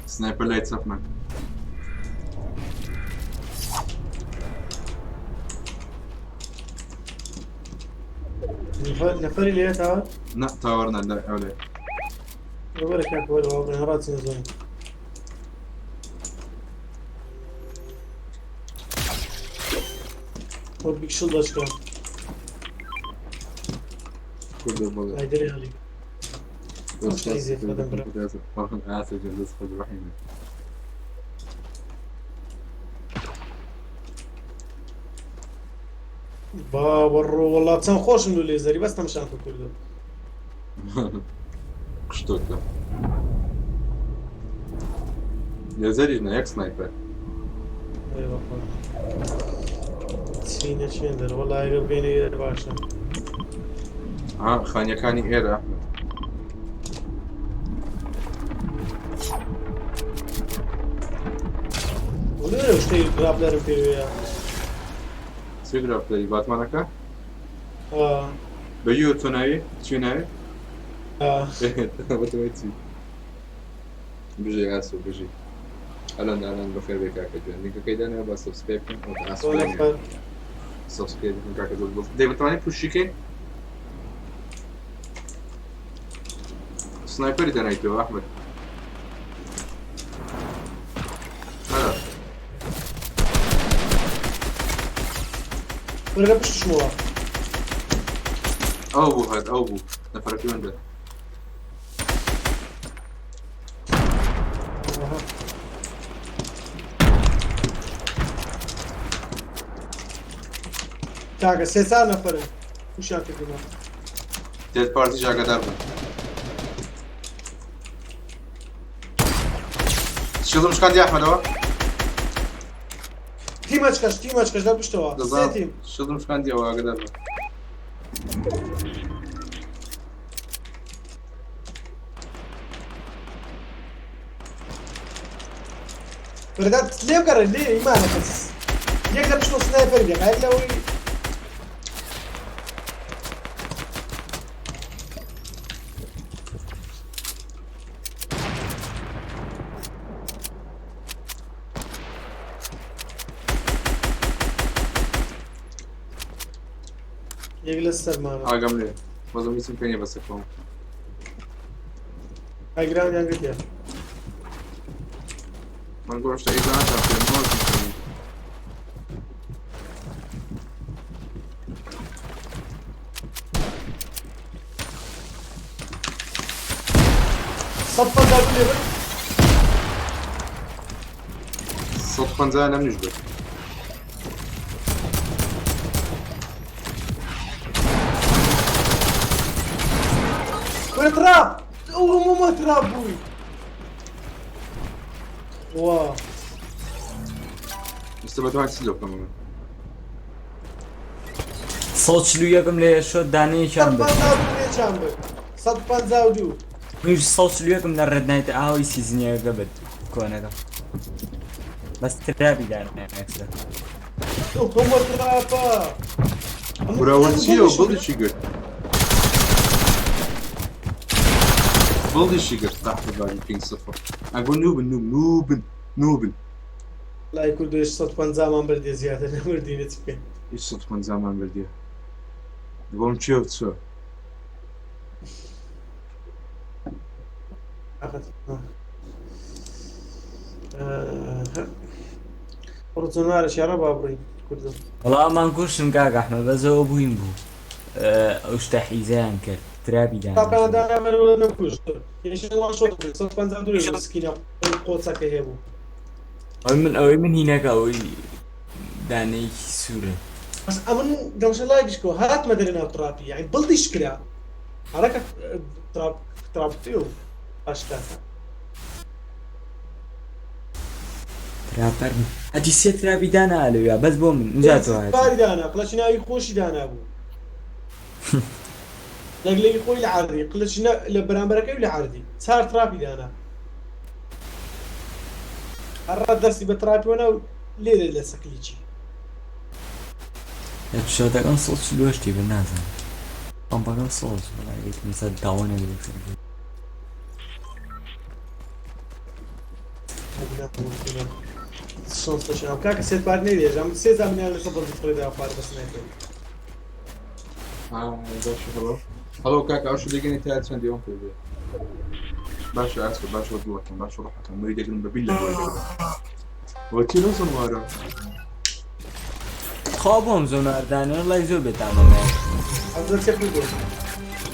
سنايبر لايتس اب مان نفري ليه تعال لا تاورنا لا ولا ولا كيف ولا نهارات سنزون وبيك شو داشكا كل ما هيدري عليك بس عايز يفهم برا. والله اسف جلس في الرحيم باورو والله تنخوش من الليزري بس مشان كل ده что это я зарежу як снайпер ايوه سينا شندر والله يقبلني باشا ها خانيا كاني اير احمد ولا وش تي جرابلر في سيجرا بلاي باتمانكا اه بيو توناي تشيناي بتويتي بيجي اسو بيجي الان بخير بك اكيد نيك كيد انا بس سبسكرايب واسو ولا فرق سبسكرايب نيك اكيد دي بتماني بوشيكي سنايبر ده نايتو احمد هلا ولا بش شو اوبو هاد اوبو نفرك وين ده تاعك سيسار نفر وش هاك كده تيت بارتي جاكا داربا شو مش كان دي احمد هو تيماتش كاش لا بش توا سيتيم شو مش كان دي هو داربا بردات ليه قرر ليه ما نفس يقدر شنو سنايبر دي قال له يجلس سلمان اقام لي وزن اسم فيني بس يفهم هاي جراوند يعني كده ما نقولش اذا انت في الموت صفر قالوا لي صدقا زي لم نجبر وين تراب مو ما تراب بوي واو استبعدوا عن سلوك كمان 140 لێ شۆ دانەیەکیان بێت 152 میش 140 لە ڕێدنایتە ئاوی سیزنیەکە بێت کۆنەکە بەس ترابی دانەکسە هما ترابا وراوە چییە و بڵیشی گرت بڵیشی گرت تاحتەباری پێنج سەفر ئەگۆ نوبن لای کوردش 150 مان بردێ زیاتر نەوردینە چ بکەین هیچ 150 مان بردیە بۆم چیە چۆ ڕۆچۆنارە شێڕە با بڕین کوردم وەڵا ئەمان کوشتن کاکەحمە بەزەوە بووین بوو ئەو شتە حیزەیان کرد ترابی دان تاقەدانامەرەوە نەکوشت هێشتوان شۆ 152 سکینە قۆچەکە هەیە ئەوەی من هینەکە ئەوەی دانەیەکی سوورە بس ئەمن دەوشە لای بشکۆ هاتمە دەرێناو تراپی یعنی بڵدیش کرا هەرەکە تراپتی و ئاشتاکە تراپەر هەتی سێ ترابی دانا لەوێ بەس بۆ من نجاتەوە باری دانا قلەچ ناوی خۆشی دانا بوو لەگلەی خۆی لە عەردی قلەچ لە بەرامبەرەکەی لە عەردی چار تراپی دانا هەڕا دەستی بە تراپیوەنە و لێدە لە سەکلیچی شۆتەکەم 140 بە نازانم پەمپەکەم 100 مثلا داوانە شانسەشم کاکە سێت پار نەیدێژم سێ زامنیان لەسەر بەڵدی فڕێدا پار بەس نەکەی هەڵۆ کاکە ئەو شتێکەکەی تا چەند دیوان پێ بێ باشە ئاسکە باشە دووەکەم باشە ڕەحەکەم نوێی دەگرم بەبیل لە وەکی نەزم وارە خوا بۆم زۆناردانێ لای زۆر بێتامەمە ئەزە چێ بوو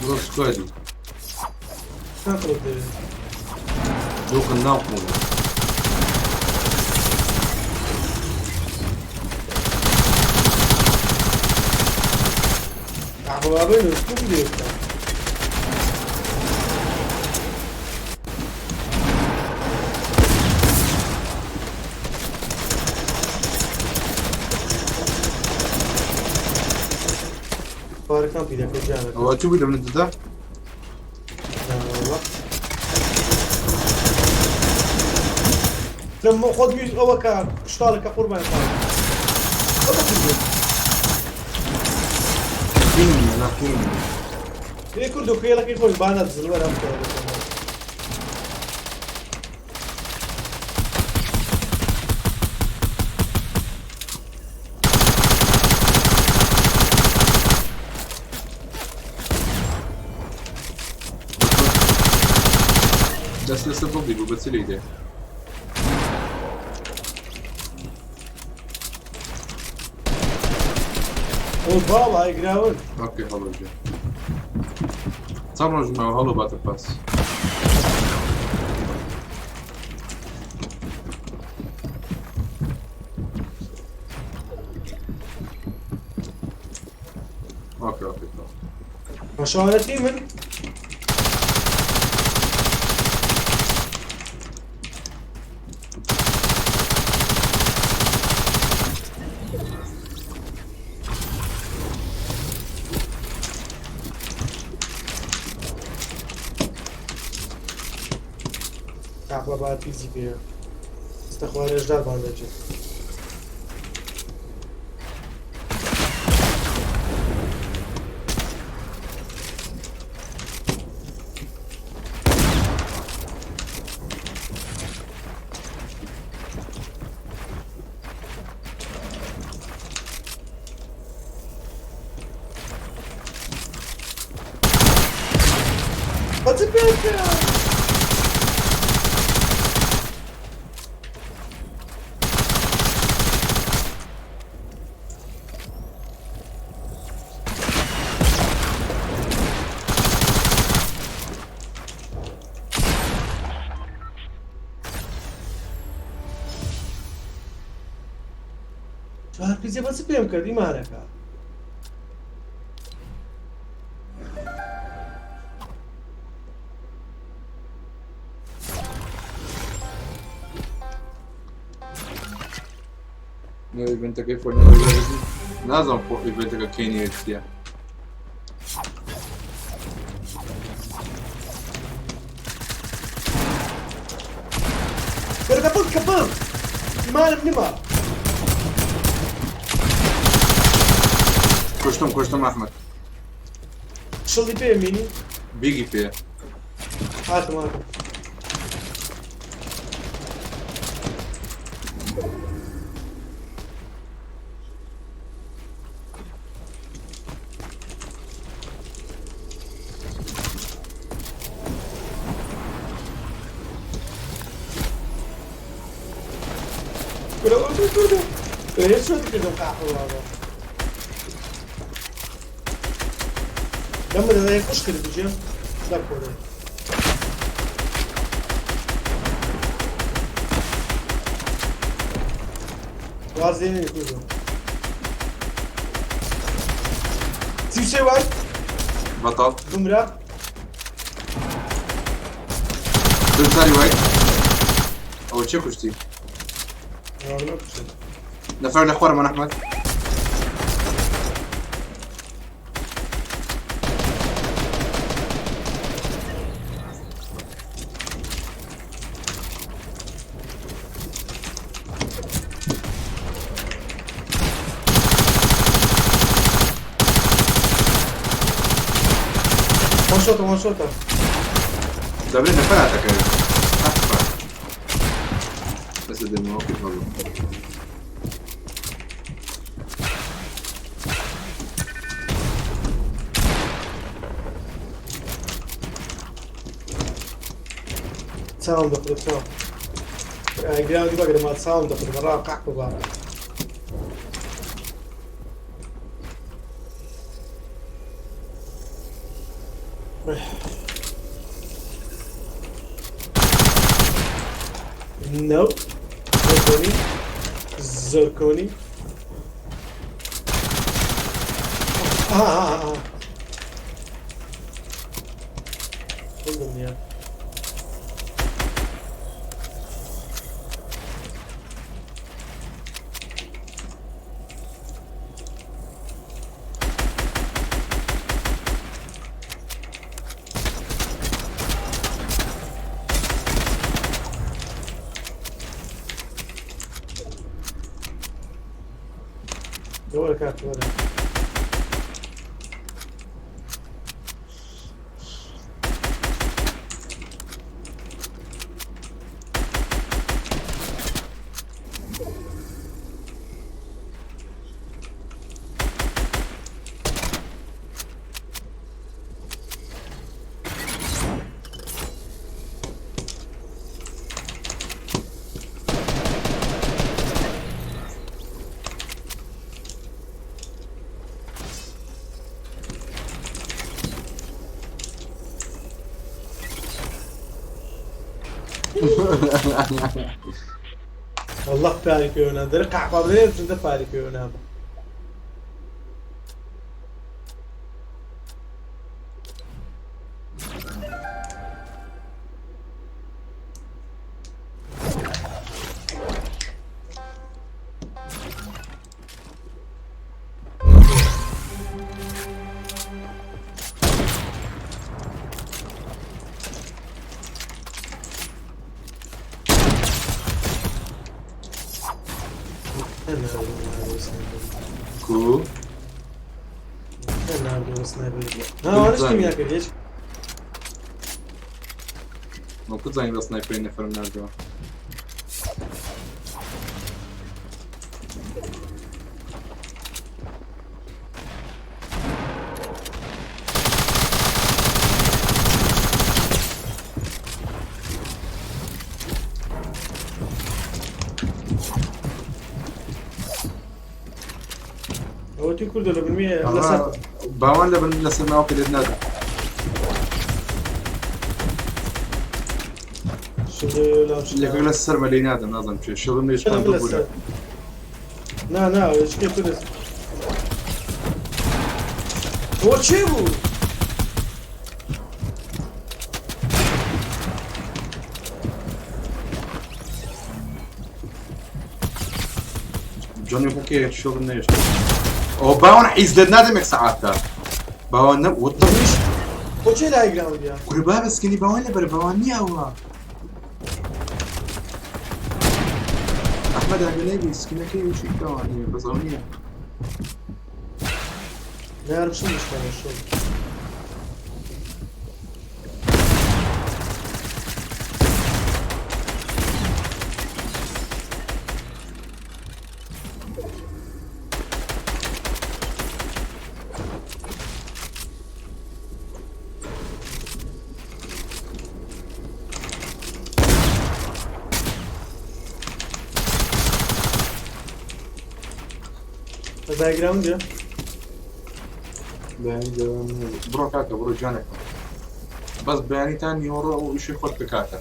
بڕۆ سکوادی ناقڕۆ دەوێت دووقن ناوخۆن ئاخوابێن و سکوب دێتە پارەکان پیدەکە جانەکە ئەوە چی بوو لە من دەدا لما خۆت ویل ئەوە کە شتاڵەکە قوربان پێ کورد و خێڵەکەی خۆی بانە زلوەرە دەست لەسەر بڵدی بوو بە چ لێی دێ ئەو باڵ ئایگراون ئۆکێ هەڵۆژێ چەند ڕۆژمەوە هەڵۆ باتە پاس ئۆکێ ئۆکێ بەشانەتی من کاخڵە باید پیزی پێە ئێستا خوارێژدار باندەچێت بەچ پێ هەرپیزێ بەچ پێم کردی مارەکە ئیڤنتەکەی فۆرتنایت نازانم ئیڤنتەکە کەینیەتیە كبر مالم نما کوشتم ئەحمەد شڵی پێ مینی بیگی پێ هاتم ايش شو تقدر تعقل هذا لما ده هيك مشكله بيجي لا كوره وازين يقولوا تسوي شيء وايد بطل بمرا دزاری وای ئەوە چێ کوشتی نەفەر نەخوارەمان ئەحمەد وان شوطه دەبێت نەفەر هاتەکەوێت بس المواقف والله ساوند دخل ساوند جراوند دي بقدر ما ساوند دخل مرة قحط بقى نو زركوني قولهم يا ولا كانت ولا والله فارق يونا درقع قبلين انت فارق يونا كو انا عندي سنايبر ها انا شتي مياك ليش ما كنت زاني بس سنايبر نفر من الجو هو تي كل دول بالمية لا باوان لبن لسنا وكذا نادى اللي كل السر مليان هذا نظام شيء شغل مش كان بقوله لا ايش كيف تدرس هو تشيبو جوني اوكي الشغل انه يشتغل او باون حيزداد نادمك ساعات باون والطفش بۆ چێ لای گراوندیان قربا بسكني باون لبر باوني هو احمد عملي بسكنك وشي باوني بزونيه نار بچم بشتغل الشغل باگراوند یا برو كاكا برو جانك بس بياني تاني يورو وش يخد بكاكا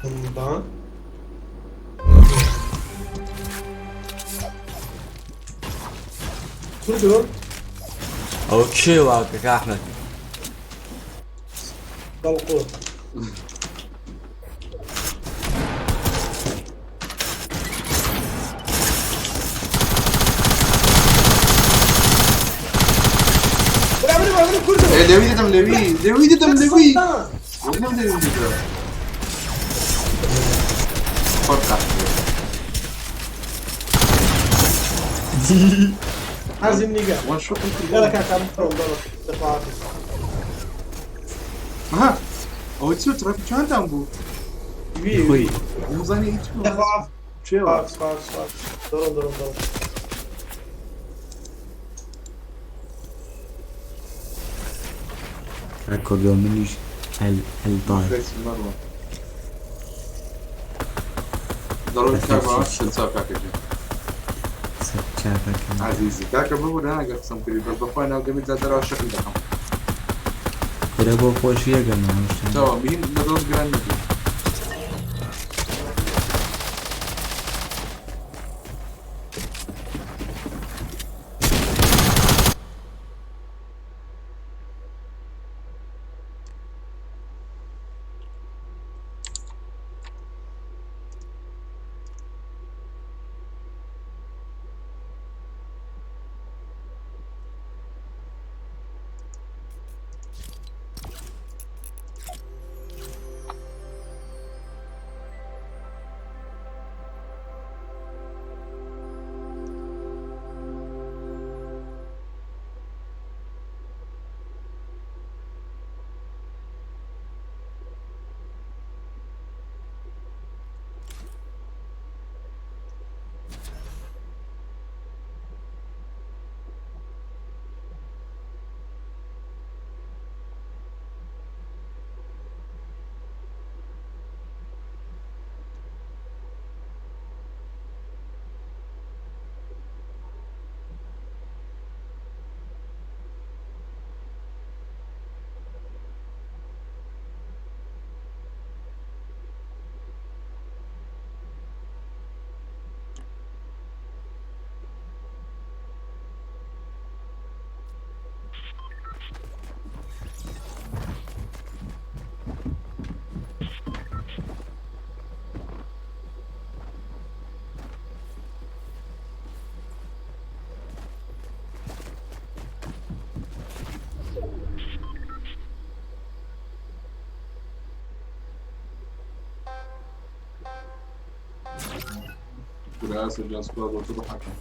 bundan kurdu اوكي واقعك احمد dalqu لوي دم لوي لوي دم لوي والله لوي دم فرقة حازم نيجا وشو لا كان كان مفروض دفعات ها او تشو ترى في شان تامبو خوي ومزاني دفعات شو فاكس ضرب ركض منيش الضايع بس مرة ضروري كاكا شنسا كاكا شافك عزيزي كاكا بقول انا قسم كريم بس بخوينا قبل زاد راه شكل دخم كده بو خوش فيها قلنا تو مين بدون جراند براسة جاز سكواد وتروح حكم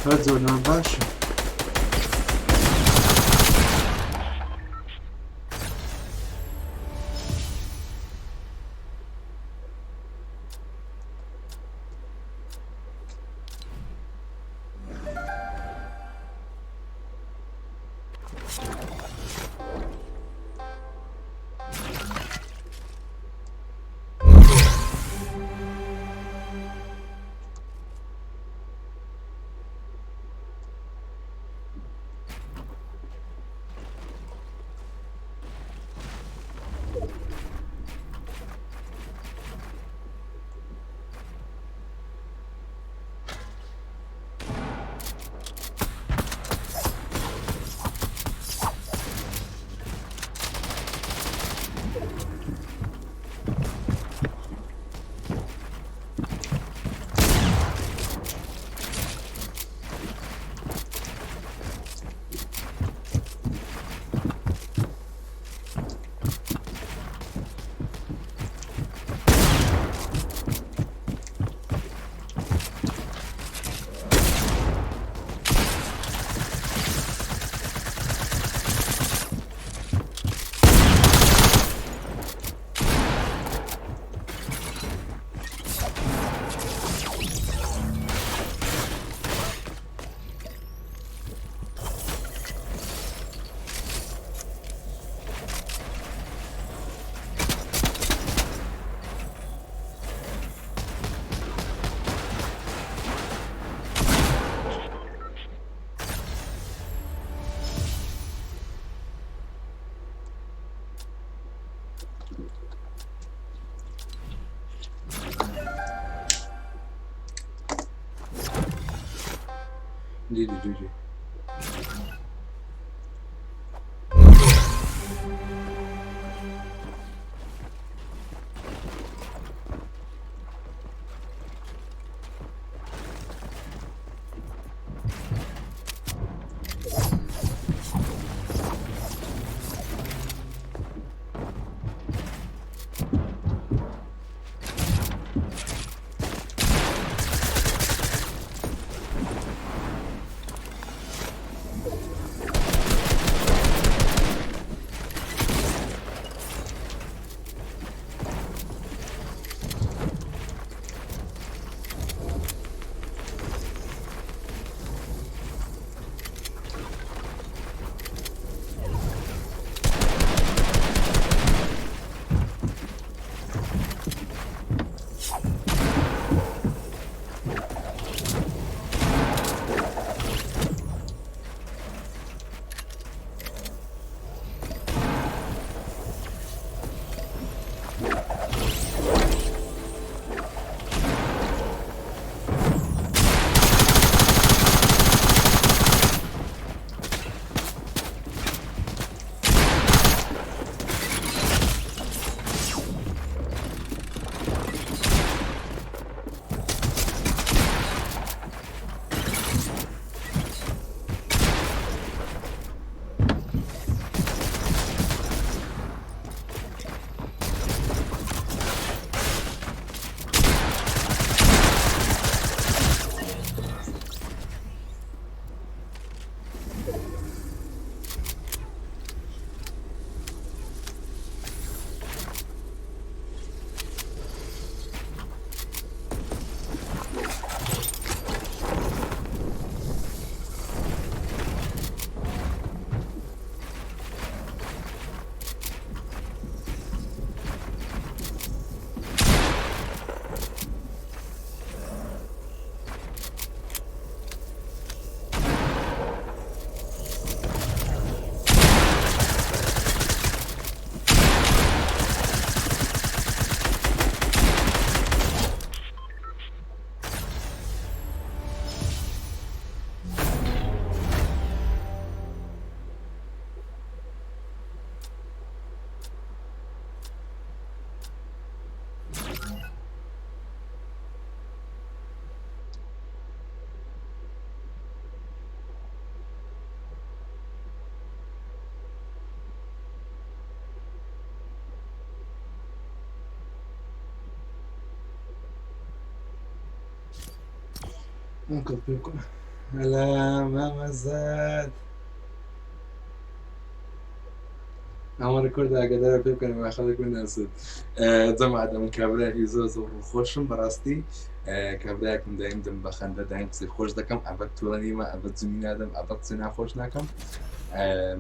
هات زۆرنان باشە. دیدی جوجی ممكن بيكون لا ما زاد ئەمە ڕکۆردا ئەگەدارە پێ بکەن وا خەڵک بناسن جەماعەتەم کابرایەکی زۆر زۆر خۆشم بەڕاستی کابرایەکم دایم دەم بە خەندە دایم قسەی خۆش دەکەم ئەبەت تووڕەنیمە ئەبەت جمی نادەم ئەبەت قسەی ناخۆش ناکەم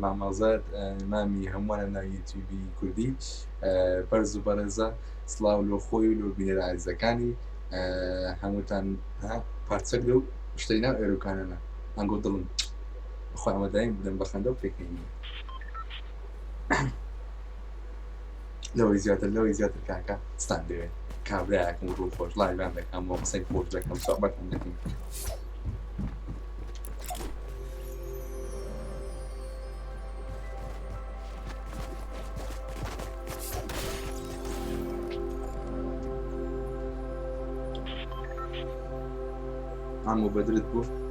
مامەڵزاد مامی هەمووانە ناو یوتیوبی کوردی بەرز و بەرەزە سڵاو لۆ خۆی و لۆ بینەرە عیزەکانی هەمووتان پارچەک لەو شتەی ناو ئێرۆکانەنە هەنگۆ دڵم خۆ ئەمە دایم بدەم بە خەندە و پێکەینی لەوەی زیاتر کاکە ستان دەوێت کابراایەکم ڕوو خۆش لایوان دەکەم بۆ قسەی خۆش دەکەم سۆحبەتم دەکەم عمو بەدرت بوو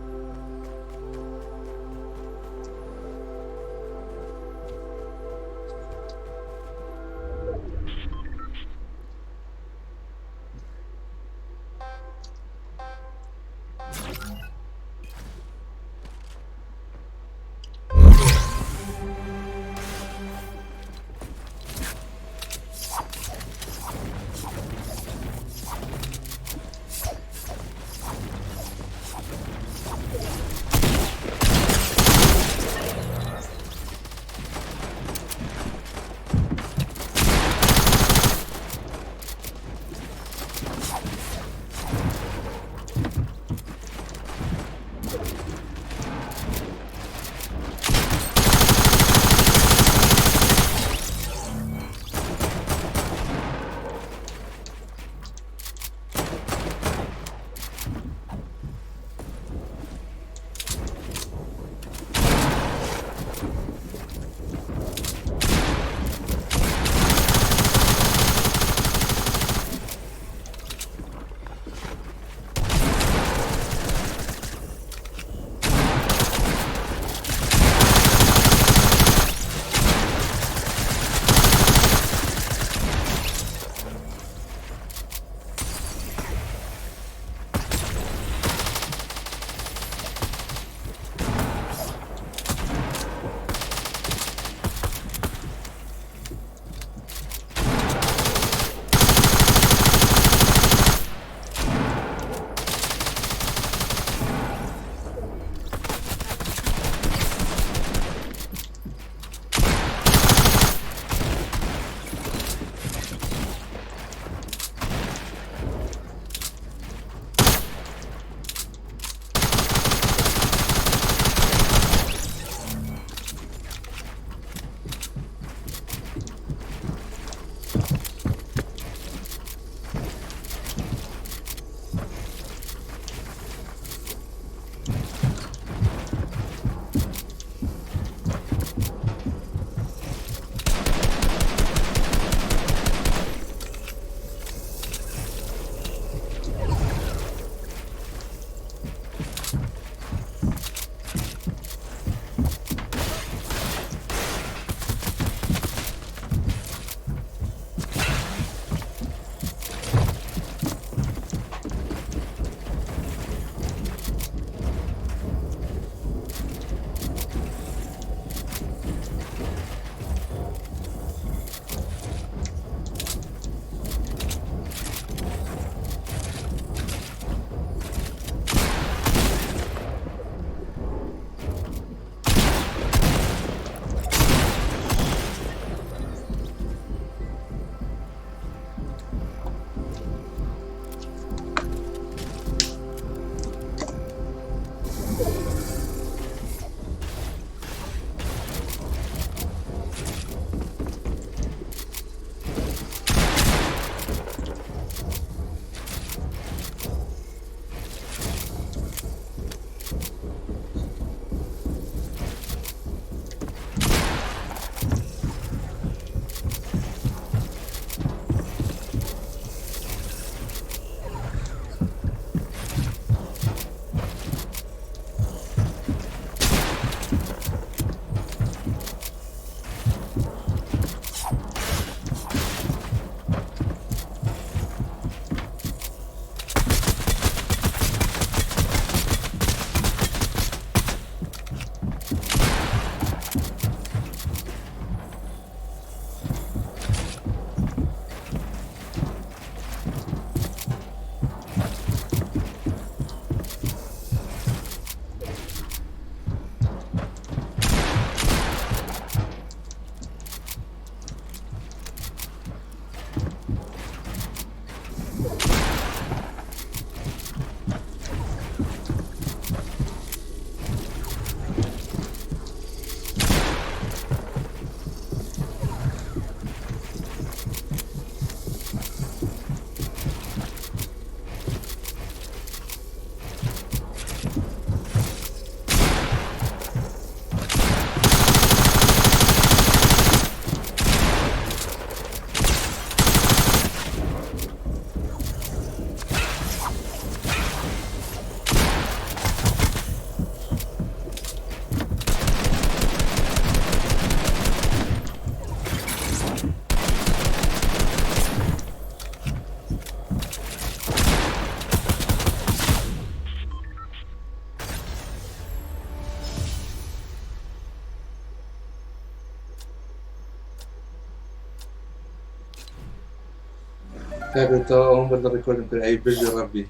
كابتن هم بدنا ريكورد كل أي بيجي ربي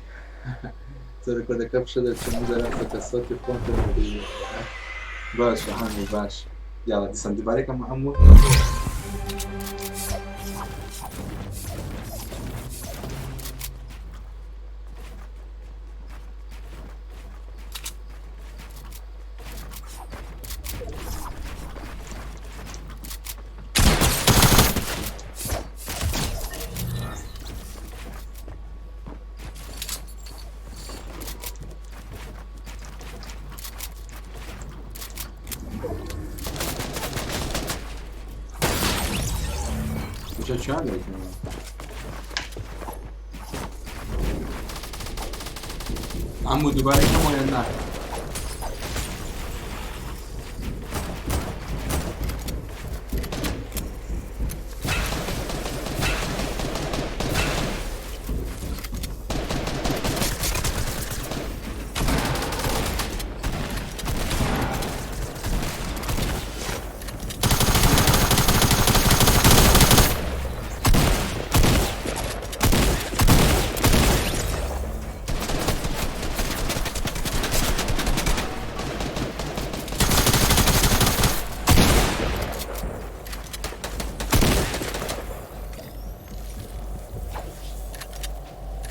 ريكورد كبشة تشمل لفة الصوت يكون في باش عمي باش يلا تسندي بالك مع عمو مش هتشعلك عمو دبي كم وين النار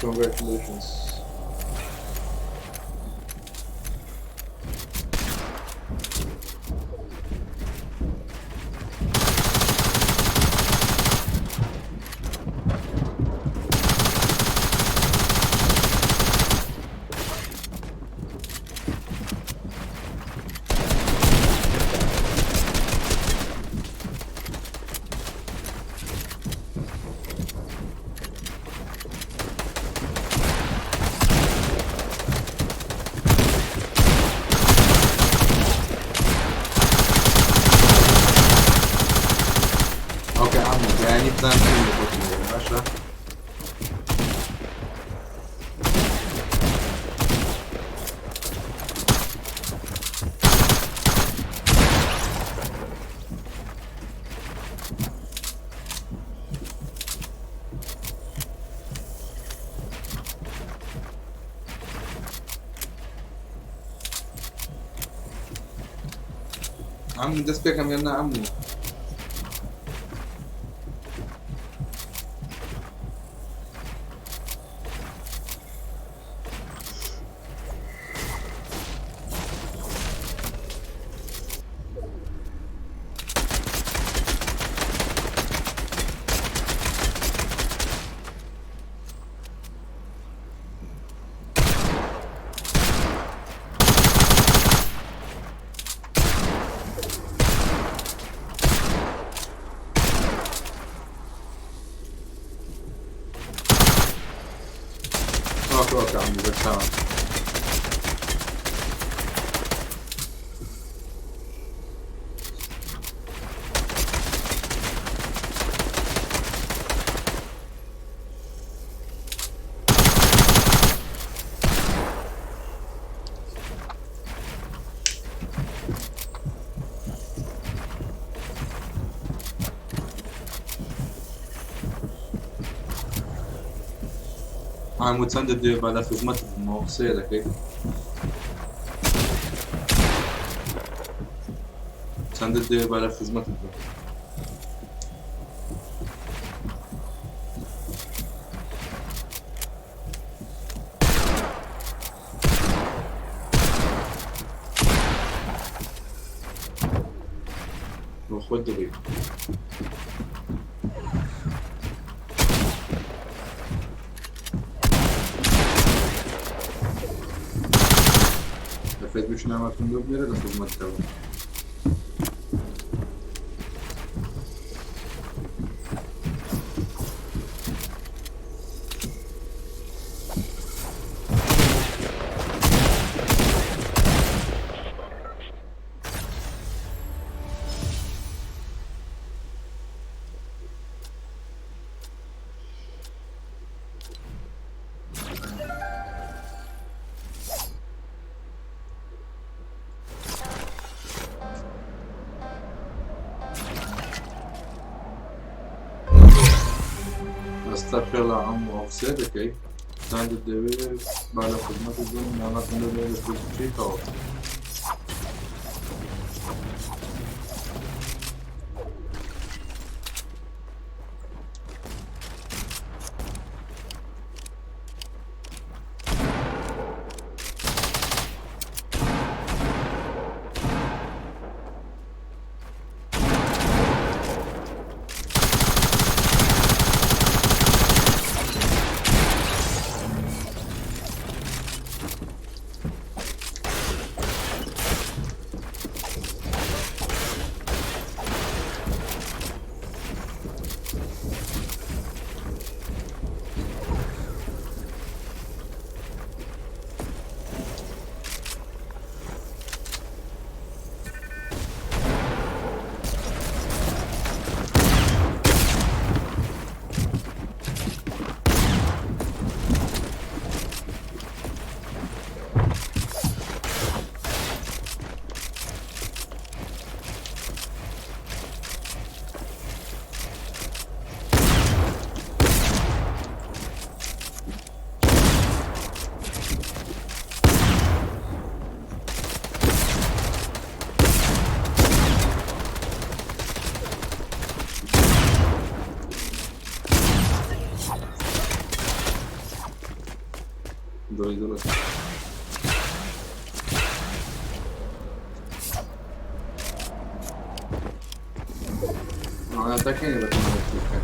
Congratulations. عمو دست بكم يلا عمو اوكي عمو بالسلام عمو تسندد على خدمتك الموصية لك تسندد على خدمتك وخد دقيق لفيت بيش نعمل فندق ميرا لخدمتك ئەستا پێڵا ئەم ئۆفسێ دەکەی ساندت دەوێت با لە خزمەت بن نامەکەن لە بچیتەوە درست أنا تاكيني بس ما أتذكر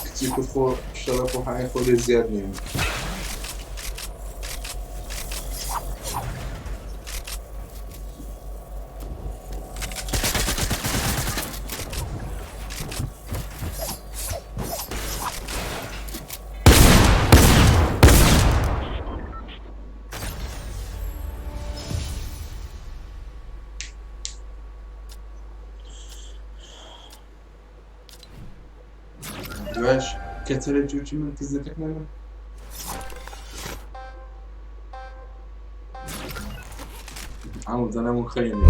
كتير فوق الشرف وحياخد زيادة منه باش كتر جوجي من تزدك منه عاود انا مخيم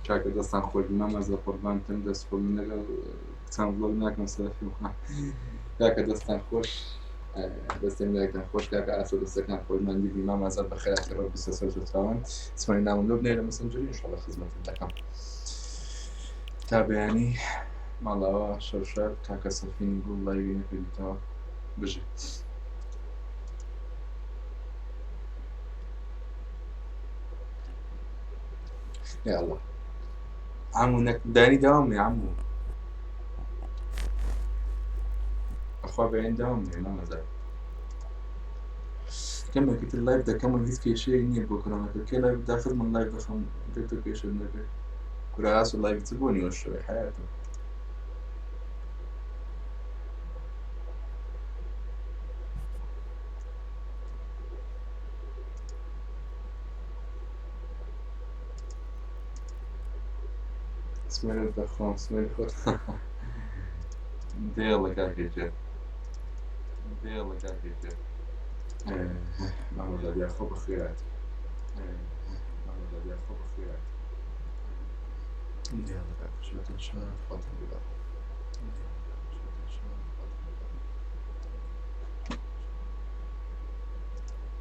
شاكر دستان خود ما مزه قربان تم دست خود من نگل کسان بلوگ نکن سرفی مخواه شاكر دستان خوش دستان نگتن خوش که اصول دستان خود من دیگه ما مزه بخیر اخیرا بیست سال جتراون اسمانی نامون لب نیرم مثلا جوری انشالله خدمت دکم تابعانی مالا شرشار کاکا سفین گل لایوی نکردیتا بجی يا الله عمو انك داني دوامي يا عمو اخويا بعين دوامي لا مازال كمل كنت اللايف ده كمل هيك في شيء يني بكره انا كل لايف داخل من لايف ده خم قلت لك ايش النبي كراس اللايف تبوني وش حياته سمێنت دەخۆم سمێنی خۆت دێڵەکان هێجێ دێڵەکان هێجێ مامۆستا دیاخۆ بەخێرات مامۆستا دیاخۆ بەخێرات دێڵەکان شوێتە شار خۆتم بدا